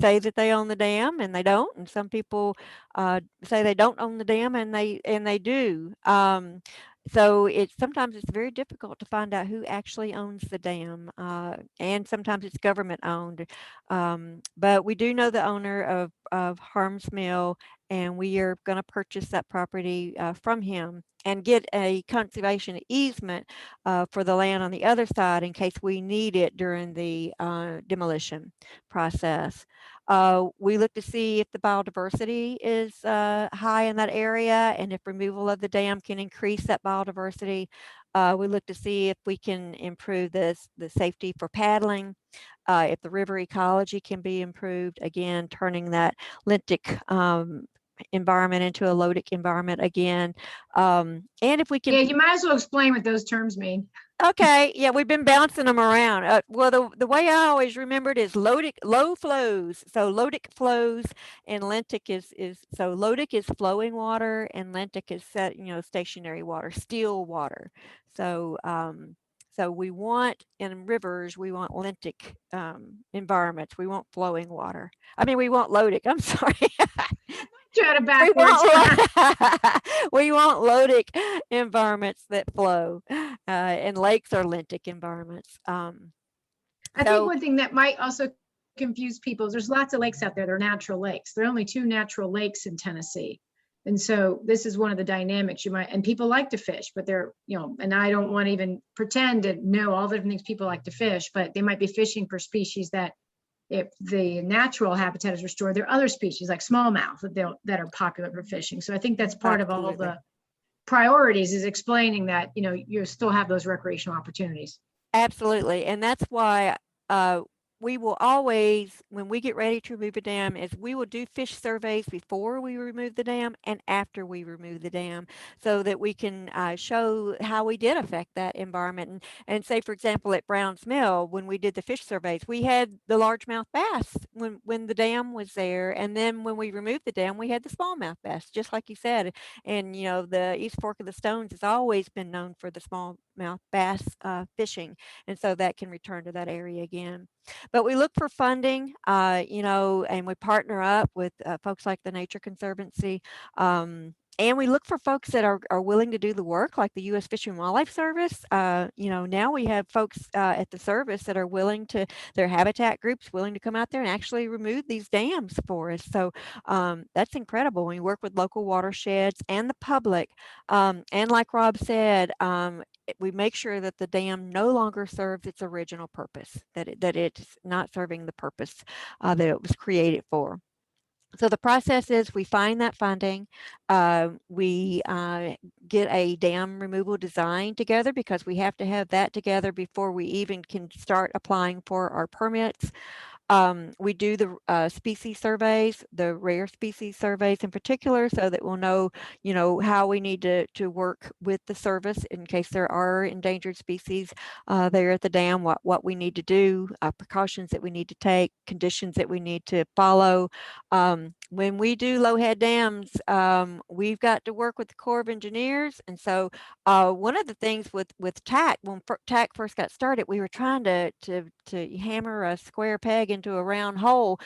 say that they own the dam and they don't, and some people say they don't own the dam and they do. So sometimes it's very difficult to find out who actually owns the dam, and sometimes it's government owned. But we do know the owner of Harms Mill, and we are going to purchase that property from him and get a conservation easement for the land on the other side in case we need it during the demolition process. We look to see if the biodiversity is high in that area, and if removal of the dam can increase that biodiversity. We look to see if we can improve the safety for paddling, if the river ecology can be improved, again, turning that lentic environment into a lotic environment again. And if we can... Yeah, you might as well explain what those terms mean. Okay, yeah, we've been bouncing them around. Well, the way I always remembered is low flows. So lotic flows, and lentic is so lotic is flowing water, and lentic is stationary water, still water. So so we want, in rivers, we want lentic environments. We want flowing water. I mean, we want lotic. I'm sorry. We want lotic environments that flow, and lakes are lentic environments. I think one thing that might also confuse people is there's lots of lakes out there. They're natural lakes. There are only 2 natural lakes in Tennessee. And so this is one of the dynamics and people like to fish, but they're, and I don't want to even pretend to know all the different things people like to fish, but they might be fishing for species that, if the natural habitat is restored, there are other species like smallmouth that are popular for fishing. So I think that's part of all the priorities, is explaining that, you still have those recreational opportunities. Absolutely. And that's why we will always, when we get ready to remove a dam, is we will do fish surveys before we remove the dam and after we remove the dam, so that we can show how we did affect that environment. And say, for example, at Brown's Mill, when we did the fish surveys, we had the largemouth bass when the dam was there. And then when we removed the dam, we had the smallmouth bass, just like you said. And, the East Fork of the Stones has always been known for the smallmouth bass fishing. And so that can return to that area again. But we look for funding, and we partner up with folks like the Nature Conservancy. And we look for folks that are willing to do the work, like the U.S. Fish and Wildlife Service. Now we have folks at the service that are willing to, their habitat groups willing to come out there and actually remove these dams for us. So that's incredible. We work with local watersheds and the public. And like Rob said, we make sure that the dam no longer serves its original purpose, that it's not serving the purpose that it was created for. So the process is we find that funding, we get a dam removal design together, because we have to have that together before we even can start applying for our permits. We do the species surveys, the rare species surveys in particular, so that we'll know, how we need to work with the service in case there are endangered species there at the dam, what we need to do, precautions that we need to take, conditions that we need to follow. When we do low head dams, we've got to work with the Corps of Engineers. And so one of the things with TAC, when TAC first got started, we were trying to hammer a square peg into a round hole,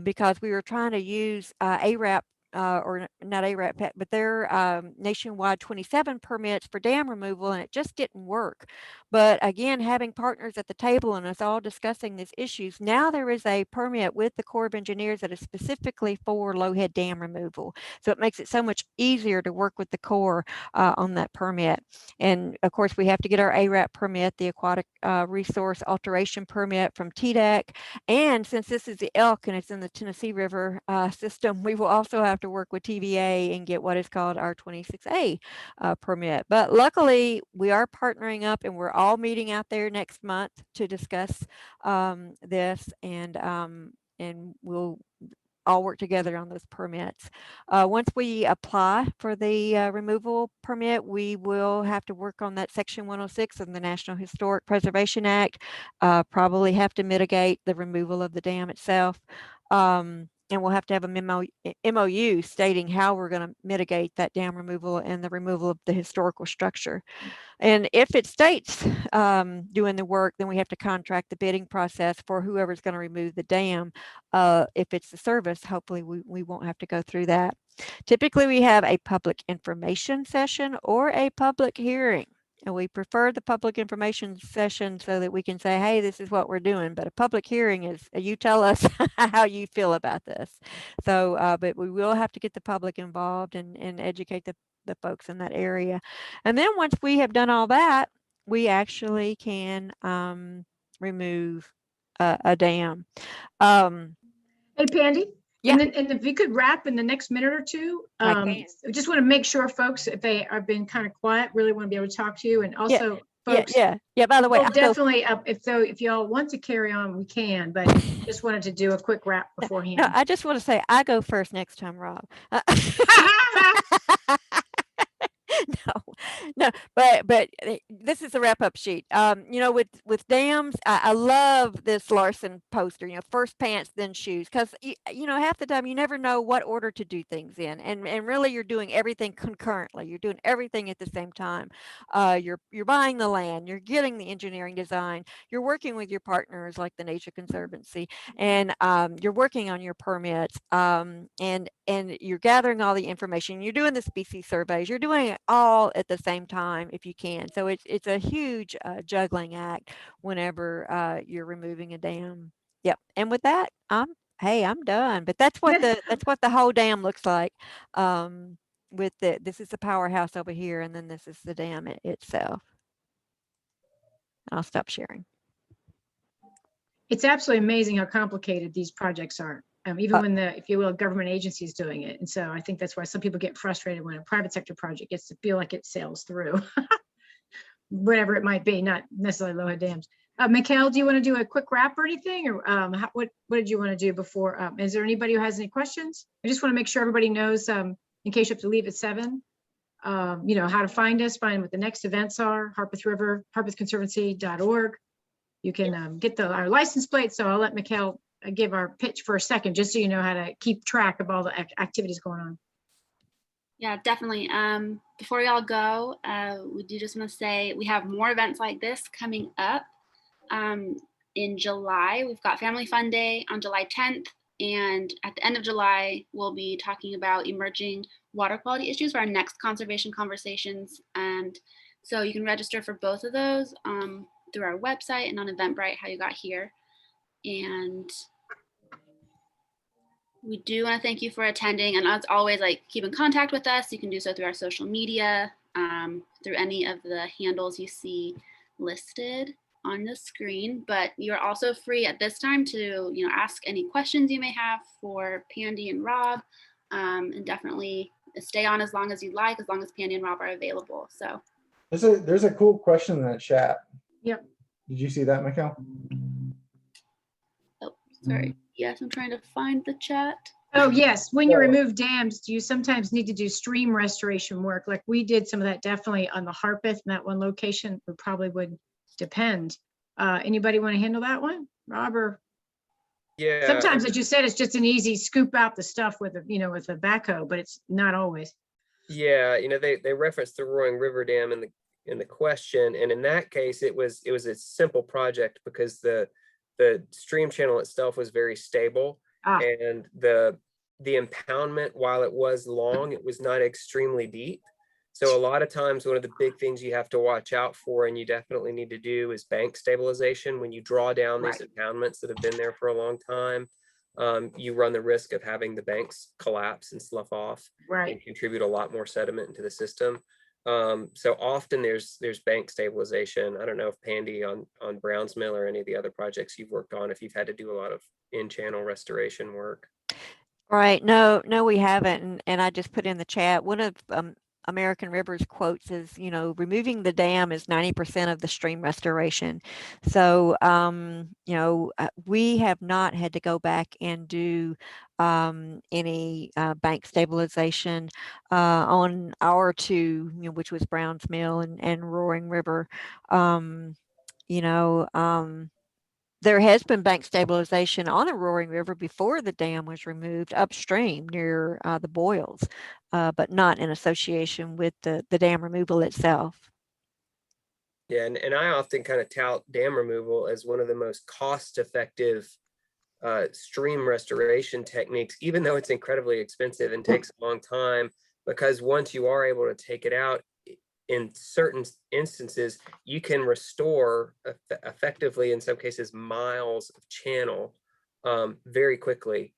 because we were trying to use ARAP or not ARAP, but their nationwide 27 permits for dam removal, and it just didn't work. But again, having partners at the table and us all discussing these issues, now there is a permit with the Corps of Engineers that is specifically for low-head dam removal. So it makes it so much easier to work with the Corps on that permit. And of course, we have to get our ARAP permit, the Aquatic Resource Alteration Permit from TDEC. And since this is the elk and it's in the Tennessee River system, we will also have to work with TVA and get what is called our 26A permit. But luckily, we are partnering up and we're all meeting out there next month to discuss this, and we'll all work together on those permits. Once we apply for the removal permit, we will have to work on that Section 106 of the National Historic Preservation Act, probably have to mitigate the removal of the dam itself. And we'll have to have a MOU stating how we're going to mitigate that dam removal and the removal of the historical structure. And if it's states doing the work, then we have to contract the bidding process for whoever's going to remove the dam. If it's the service, hopefully we won't have to go through that. Typically, we have a public information session or a public hearing. And we prefer the public information session so that we can say, hey, this is what we're doing. But a public hearing is, you tell us how you feel about this. So, but we will have to get the public involved and educate the folks in that area. And then once we have done all that, we actually can remove a dam. Hey, Pandy? Yeah. And if you could wrap in the next minute or two, I just want to make sure folks, if they have been kind of quiet, really want to be able to talk to you. And also folks. Yeah. By the way, Oh, definitely. If y'all want to carry on, we can, but just wanted to do a quick wrap beforehand. No, I just want to say I go first next time, Rob. No, but this is a wrap-up sheet. With dams, I love this Larson poster. First pants, then shoes, because half the time you never know what order to do things in, and really you're doing everything concurrently. You're doing everything at the same time. You're buying the land, you're getting the engineering design, you're working with your partners like the Nature Conservancy, and you're working on your permits, and you're gathering all the information. You're doing the species surveys. You're doing it all at the same time if you can. So it's a huge juggling act whenever you're removing a dam. Yep. And with that, I'm done. But that's what the whole dam looks like. This is the powerhouse over here, and then this is the dam itself. I'll stop sharing. It's absolutely amazing how complicated these projects are. Even when if you will, government agency is doing it. And so I think that's why some people get frustrated when a private sector project gets to feel like it sails through, whatever it might be, not necessarily low-head dams. Mikhail, do you want to do a quick wrap or anything? Or what did you want to do before? Is there anybody who has any questions? I just want to make sure everybody knows, in case you have to leave at 7, how to find us, find what the next events are, Harpeth River, harpethconservancy.org. You can get our license plate. So I'll let Mikhail give our pitch for a second, just so you know how to keep track of all the activities going on. Yeah, definitely. Before we all go, we do just want to say we have more events like this coming up. In July, we've got Family Fun Day on July 10th. And at the end of July, we'll be talking about emerging water quality issues for our next conservation conversations. And so you can register for both of those through our website and on Eventbrite, how you got here. And we do want to thank you for attending, and as always, keep in contact with us. You can do so through our social media, through any of the handles you see listed on the screen, but you're also free at this time to ask any questions you may have for Pandy and Rob, and definitely stay on as long as you like, as long as Pandy and Rob are available. So there's a cool question in that chat. Yep. Did you see that, Mikhail? Oh, sorry. Yes, I'm trying to find the chat. Oh, yes. When you remove dams, do you sometimes need to do stream restoration work? Like we did some of that definitely on the Harpeth, and that one location would depend. Anybody want to handle that one? Rob or? Yeah. Sometimes, as you said, it's just an easy scoop out the stuff with a backhoe, but it's not always. Yeah, they referenced the Roaring River Dam in the question, and in that case, it was a simple project because the stream channel itself was very stable, and the the impoundment, while it was long, it was not extremely deep. So a lot of times, one of the big things you have to watch out for, and you definitely need to do, is bank stabilization. When you draw down these impoundments that have been there for a long time, you run the risk of having the banks collapse and slough off and contribute a lot more sediment into the system. So often there's bank stabilization. I don't know if Pandy on Browns Mill or any of the other projects you've worked on, if you've had to do a lot of in-channel restoration work. Right. No, we haven't. And I just put in the chat, one of American Rivers quotes is, removing the dam is 90% of the stream restoration. So, we have not had to go back and do any bank stabilization on our two, which was Browns Mill and Roaring River. There has been bank stabilization on the Roaring River before the dam was removed upstream near the boils, but not in association with the dam removal itself. Yeah, and I often kind of tout dam removal as one of the most cost-effective stream restoration techniques, even though it's incredibly expensive and takes a long time, because once you are able to take it out, in certain instances, you can restore effectively, in some cases, miles of channel very quickly,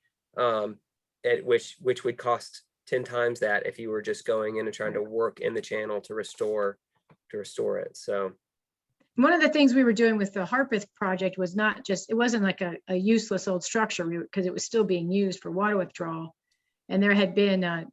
which would cost 10 times that if you were just going in and trying to work in the channel to restore it. So one of the things we were doing with the Harpeth project was it wasn't like a useless old structure, because it was still being used for water withdrawal. And there had been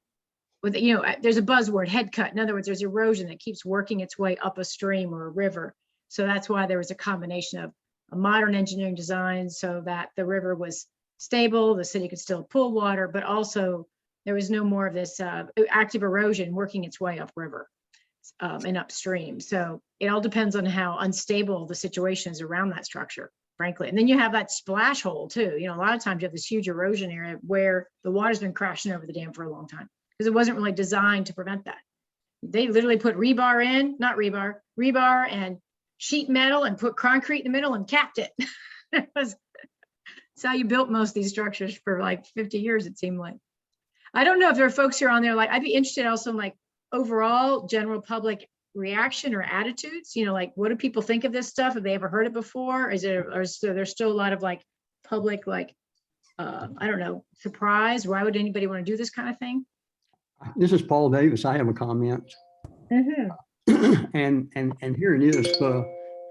there's a buzzword, head cut. In other words, there's erosion that keeps working its way up a stream or a river. So that's why there was a combination of a modern engineering design so that the river was stable, the city could still pull water, but also there was no more of this active erosion working its way upriver and upstream. So it all depends on how unstable the situation is around that structure, frankly. And then you have that splash hole too. A lot of times you have this huge erosion area where the water's been crashing over the dam for a long time, because it wasn't really designed to prevent that. They literally put rebar and sheet metal and put concrete in the middle and capped it. That's how you built most of these structures for like 50 years, it seemed like. I don't know if there are folks here on there, I'd be interested also in overall general public reaction or attitudes, what do people think of this stuff? Have they ever heard it before? Is there still a lot of public, I don't know, surprise? Why would anybody want to do this kind of thing? This is Paul Davis. I have a comment. And here it is.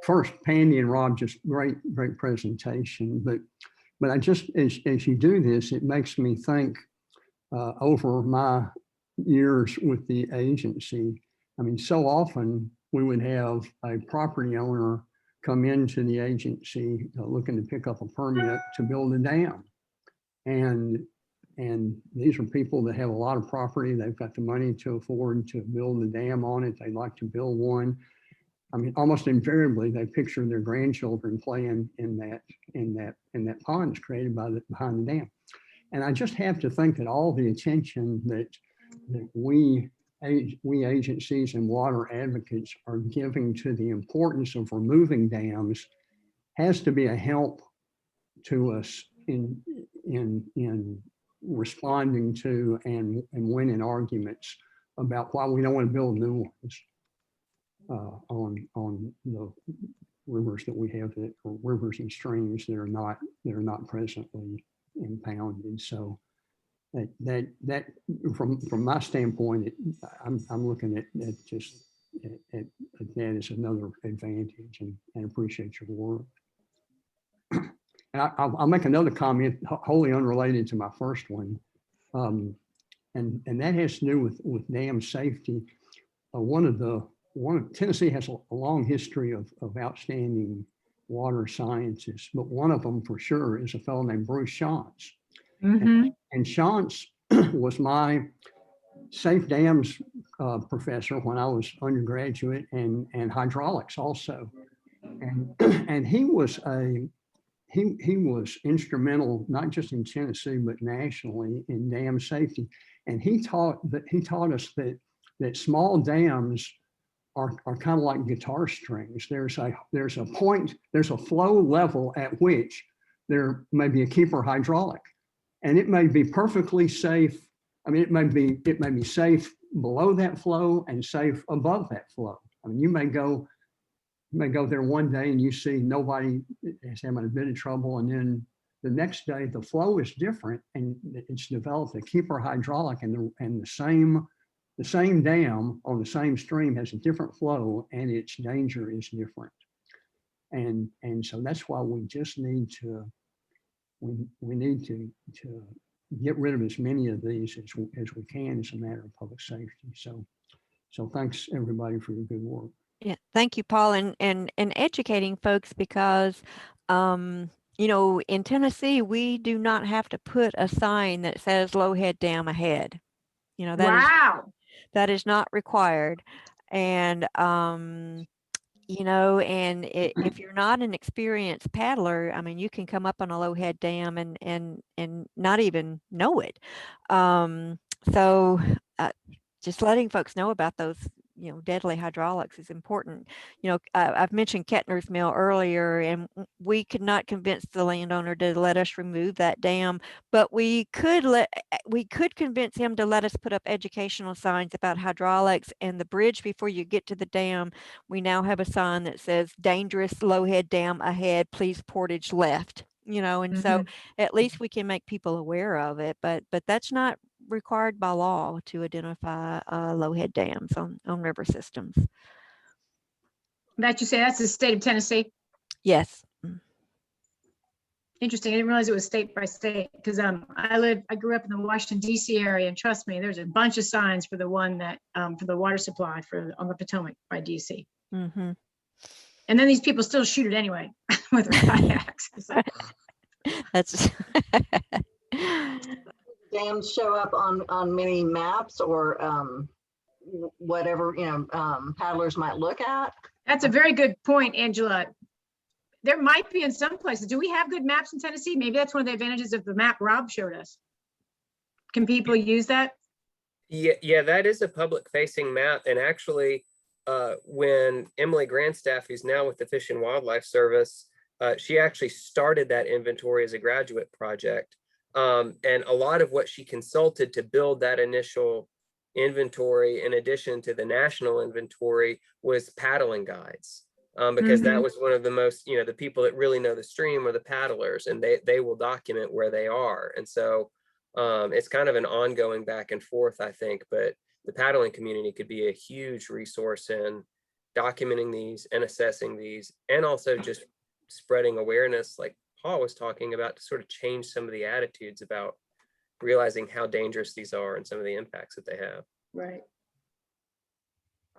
First, Pandy and Rob, just great presentation. But I just, as you do this, it makes me think over my years with the agency. I mean, so often we would have a property owner come into the agency looking to pick up a permit to build a dam. And these are people that have a lot of property. They've got the money to afford to build a dam on it. They'd like to build one. I mean, almost invariably, they picture their grandchildren playing in that pond created behind the dam. And I just have to think that all the attention that we agencies and water advocates are giving to the importance of removing dams has to be a help to us in responding to and winning arguments about why we don't want to build new ones on the rivers that we have, that are rivers and streams that are not presently impounded. So that from my standpoint, I'm looking at that as another advantage, and appreciate your work. And I'll make another comment wholly unrelated to my first one, and that has to do with dam safety. Tennessee has a long history of outstanding water scientists, but one of them for sure is a fellow named Bruce Shantz. And Shantz was my safe dams professor when I was undergraduate, and hydraulics also. And he was instrumental, not just in Tennessee, but nationally, in dam safety. And he taught us that small dams are kind of like guitar strings. There's a flow level at which there may be a keeper hydraulic. And it may be perfectly safe. I mean, it may be safe below that flow and safe above that flow. I mean, you may go there one day and you see nobody is having a bit of trouble, and then the next day the flow is different and it's developed a keeper hydraulic, and the same dam on the same stream has a different flow and its danger is different. And so that's why we just need to get rid of as many of these as we can as a matter of public safety. So thanks everybody for your good work. Yeah, thank you, Paul, and educating folks, because you know, in Tennessee, we do not have to put a sign that says low head dam ahead. You know, that is not required. And you know, and if you're not an experienced paddler, I mean, you can come up on a low head dam and not even know it. So just letting folks know about those, you know, deadly hydraulics is important. You know, I've mentioned Kettner's Mill earlier, and we could not convince the landowner to let us remove that dam, but we could convince him to let us put up educational signs about hydraulics. And the bridge before you get to the dam, we now have a sign that says dangerous low head dam ahead, please portage left. You know, and so at least we can make people aware of it, but that's not required by law to identify low head dams on river systems. That you say that's the state of Tennessee? Yes. Interesting. I didn't realize it was state by state, because I grew up in the Washington D.C. area, and trust me, there's a bunch of signs for the one that for the water supply on the Potomac by D.C. Mm-hmm. And then these people still shoot it anyway with their kayaks. That's Dams show up on many maps or whatever, you know, paddlers might look at. That's a very good point, Angela. There might be in some places. Do we have good maps in Tennessee? Maybe that's one of the advantages of the map Rob showed us. Can people use that? Yeah, that is a public facing map. And actually, when Emily Grandstaff, who's now with the Fish and Wildlife Service, she actually started that inventory as a graduate project. And a lot of what she consulted to build that initial inventory, in addition to the national inventory, was paddling guides. Because that was one of the most, you know, the people that really know the stream are the paddlers, and they will document where they are. And so it's kind of an ongoing back and forth, I think, but the paddling community could be a huge resource in documenting these and assessing these, and also just spreading awareness, like Paul was talking about, to sort of change some of the attitudes about realizing how dangerous these are and some of the impacts that they have. Right.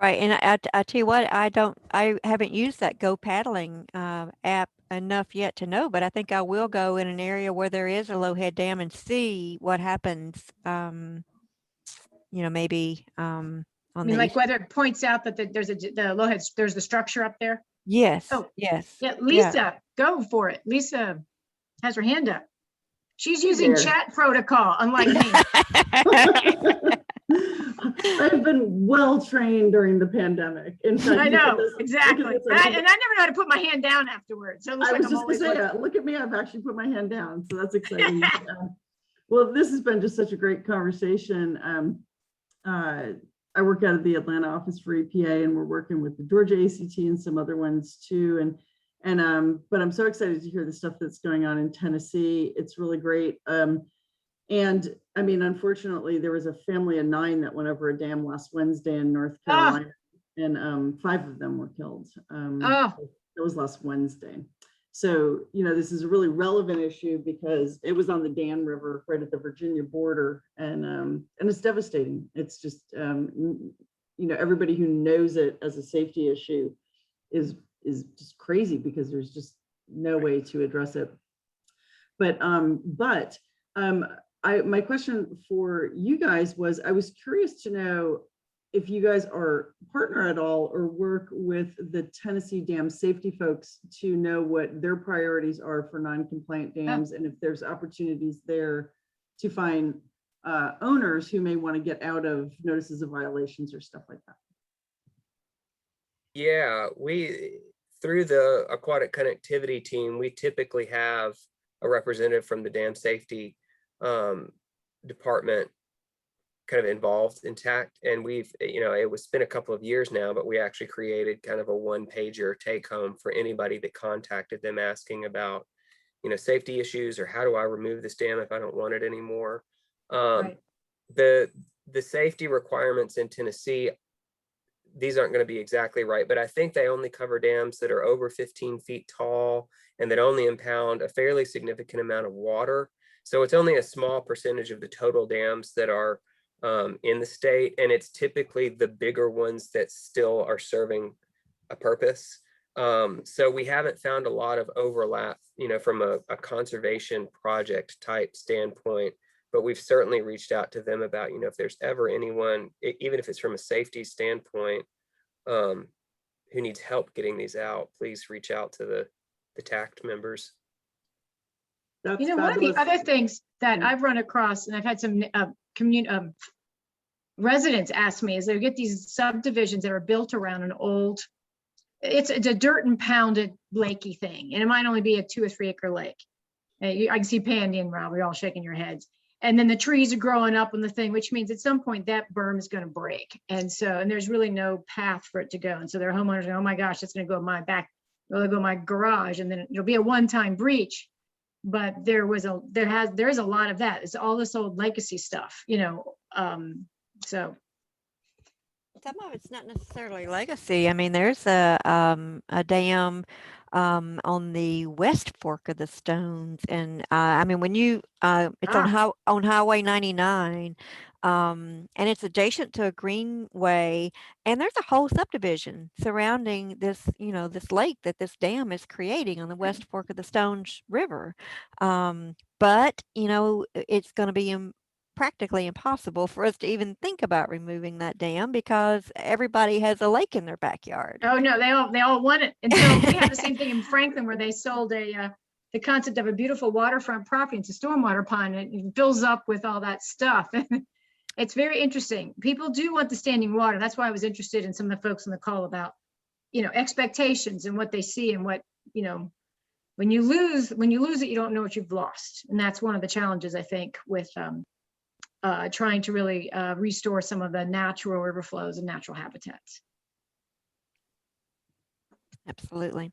right. And I tell you what, I haven't used that Go Paddling app enough yet to know, but I think I will go in an area where there is a low head dam and see what happens. You know, maybe on like whether it points out that there's the low head, there's the structure up there. Yes. Oh, yes. Yeah, Lisa, go for it. Lisa has her hand up. She's using chat protocol, unlike me. I've been well trained during the pandemic. In fact, I know, exactly. And I never know how to put my hand down afterwards. So it looks I like was just gonna say, look at me, I've actually put my hand down. So that's exciting. Well, this has been just such a great conversation. I work out of the Atlanta office for EPA, and we're working with the Georgia ACT and some other ones too. But I'm so excited to hear the stuff that's going on in Tennessee. It's really great. And I mean, unfortunately, there was a family of 9 that went over a dam last Wednesday in North Carolina, and 5 of them were killed. That was last Wednesday. So, you know, this is a really relevant issue because it was on the Dan River right at the Virginia border, and it's devastating. It's just, you know, everybody who knows it as a safety issue is just crazy because there's just no way to address it. But my question for you guys was, I was curious to know if you guys are partner at all or work with the Tennessee dam safety folks to know what their priorities are for non-compliant dams, and if there's opportunities there to find owners who may want to get out of notices of violations or stuff like that. Yeah, through the aquatic connectivity team, we typically have a representative from the dam safety department kind of involved in TACT, and we've, it's been a couple of years now, but we actually created kind of a one-pager take home for anybody that contacted them asking about, safety issues, or how do I remove this dam if I don't want it anymore. Right. The safety requirements in Tennessee, these aren't going to be exactly right, but I think they only cover dams that are over 15 feet tall and that only impound a fairly significant amount of water. So it's only a small percentage of the total dams that are in the state, and it's typically the bigger ones that still are serving a purpose. So we haven't found a lot of overlap, from a conservation project type standpoint, but we've certainly reached out to them about, if there's ever anyone, even if it's from a safety standpoint, who needs help getting these out, please reach out to the TACT members. That's One of the fabulous. other things that I've run across, and I've had some residents ask me, is they get these subdivisions that are built around an old, it's a dirt and pounded lakey thing, and it might only be a 2 or 3 acre lake. I can see Pandy and Rob, we're all shaking your heads. And then the trees are growing up on the thing, which means at some point that berm is going to break. And there's really no path for it to go. And so their homeowners are, oh my gosh, it's going to go in my back, it'll go in my garage, and then it'll be a one-time breach. But there is a lot of that. It's all this old legacy stuff, so. Some of it's not necessarily legacy. I mean, there's a dam on the west fork of the Stones, and I mean, when you it's on Highway 99, and it's adjacent to a greenway, and there's a whole subdivision surrounding this, this lake that this dam is creating on the west fork of the Stones River. But it's going to be practically impossible for us to even think about removing that dam because everybody has a lake in their backyard. Oh no, they all want it. And so we have the same thing in Franklin, where they sold the concept of a beautiful waterfront property. It's a stormwater pond, and it fills up with all that stuff. It's very interesting. People do want the standing water. That's why I was interested in some of the folks on the call about, expectations and what they see, and what, when you lose it, you don't know what you've lost. And that's one of the challenges, I think, with trying to really restore some of the natural river flows and natural habitats. Absolutely.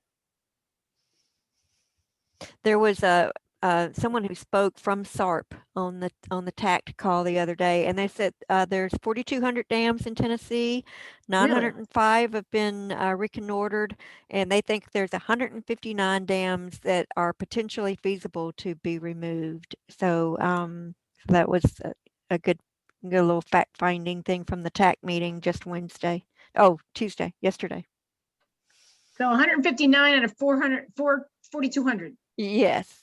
There was someone who spoke from SARP on the TACT call the other day, and they said there's 4,200 dams in Tennessee, 905 have been reconnoitered, and they think there's 159 dams that are potentially feasible to be removed. So that was a good little fact-finding thing from the TACT meeting just Tuesday, yesterday. So 159 out of 4,200. Yes.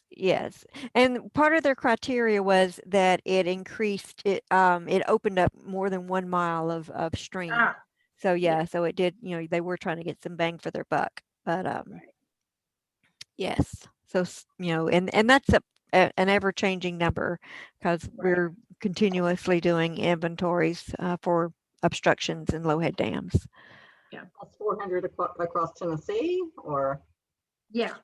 And part of their criteria was that it increased, it opened up more than 1 mile of stream. So yeah, so it did, they were trying to get some bang for their buck, but yes. So, and that's an ever-changing number, because we're continuously doing inventories for obstructions and low-head dams. Yeah. That's 400 across Tennessee, or? Yeah,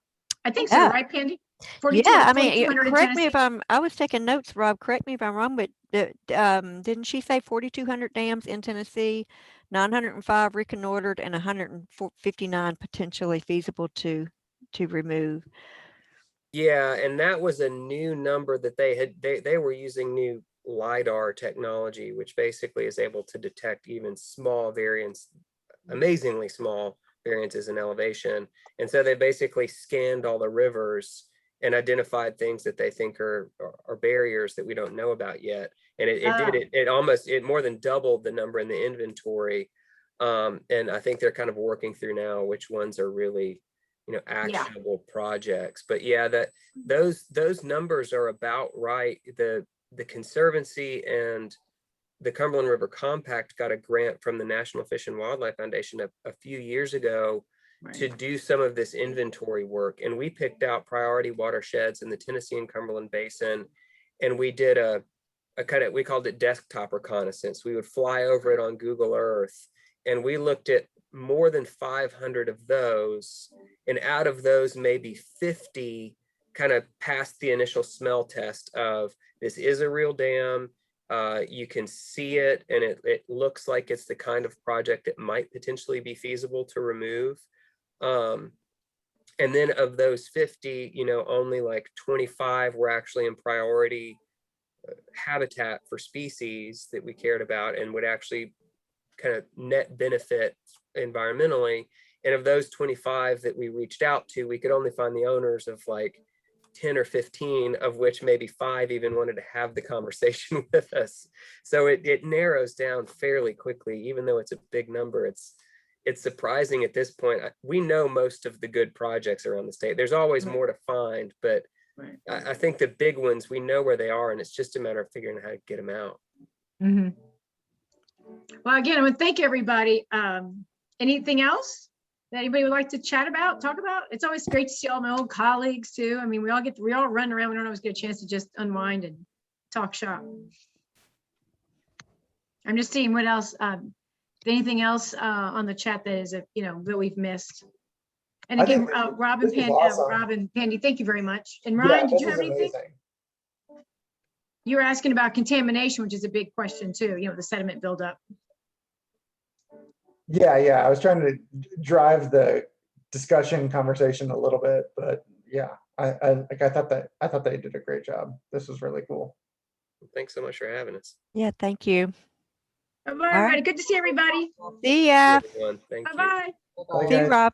I think so, right, Pandy? 42, yeah, I mean, 4,200 correct me if I was taking notes, Rob, correct me if I'm wrong, but didn't she say 4,200 dams in Tennessee, 905 reconnoitered, and 159 potentially feasible to remove? Yeah, and that was a new number that they were using new LiDAR technology, which basically is able to detect even small variants, amazingly small variances in elevation. And so they basically scanned all the rivers and identified things that they think are barriers that we don't know about yet. And it more than doubled the number in the inventory. And I think they're kind of working through now which ones are really, actionable projects. But yeah, those numbers are about right. The Conservancy and the Cumberland River Compact got a grant from the National Fish and Wildlife Foundation a few years ago to do some of this inventory work. And we picked out priority watersheds in the Tennessee and Cumberland Basin. And we did we called it desktop reconnaissance. We would fly over it on Google Earth, and we looked at more than 500 of those. And out of those, maybe 50 kind of passed the initial smell test of this is a real dam. You can see it, and it looks like it's the kind of project that might potentially be feasible to remove. And then of those 50, you know, only like 25 were actually in priority habitat for species that we cared about and would actually kind of net benefit environmentally. And of those 25 that we reached out to, we could only find the owners of like 10 or 15, of which maybe 5 even wanted to have the conversation with us. So it narrows down fairly quickly, even though it's a big number. It's surprising at this point. We know most of the good projects around the state. There's always more to find, but Right. I think the big ones, we know where they are, and it's just a matter of figuring out how to get them out. Mhm. Well, again, I want to thank everybody. Anything else that anybody would like to chat about, talk about? It's always great to see all my old colleagues too. I mean, we all run around. We don't always get a chance to just unwind and talk shop. I'm just seeing what else, anything else on the chat that is, you know, that we've missed. And I again, think Rob and this is Pandy, awesome. Rob and Pandy, thank you very much. And Yeah, Ryan, did this you is have anything? amazing. You were asking about contamination, which is a big question too, you know, the sediment buildup. Yeah, I was trying to drive the discussion conversation a little bit, but yeah, I thought they did a great job. This was really cool. Thanks so much for having us. Yeah, thank you. Bye, everybody. Good to see everybody. See ya. Everyone, thank you. Bye-bye. Bye, See you, guys. Rob.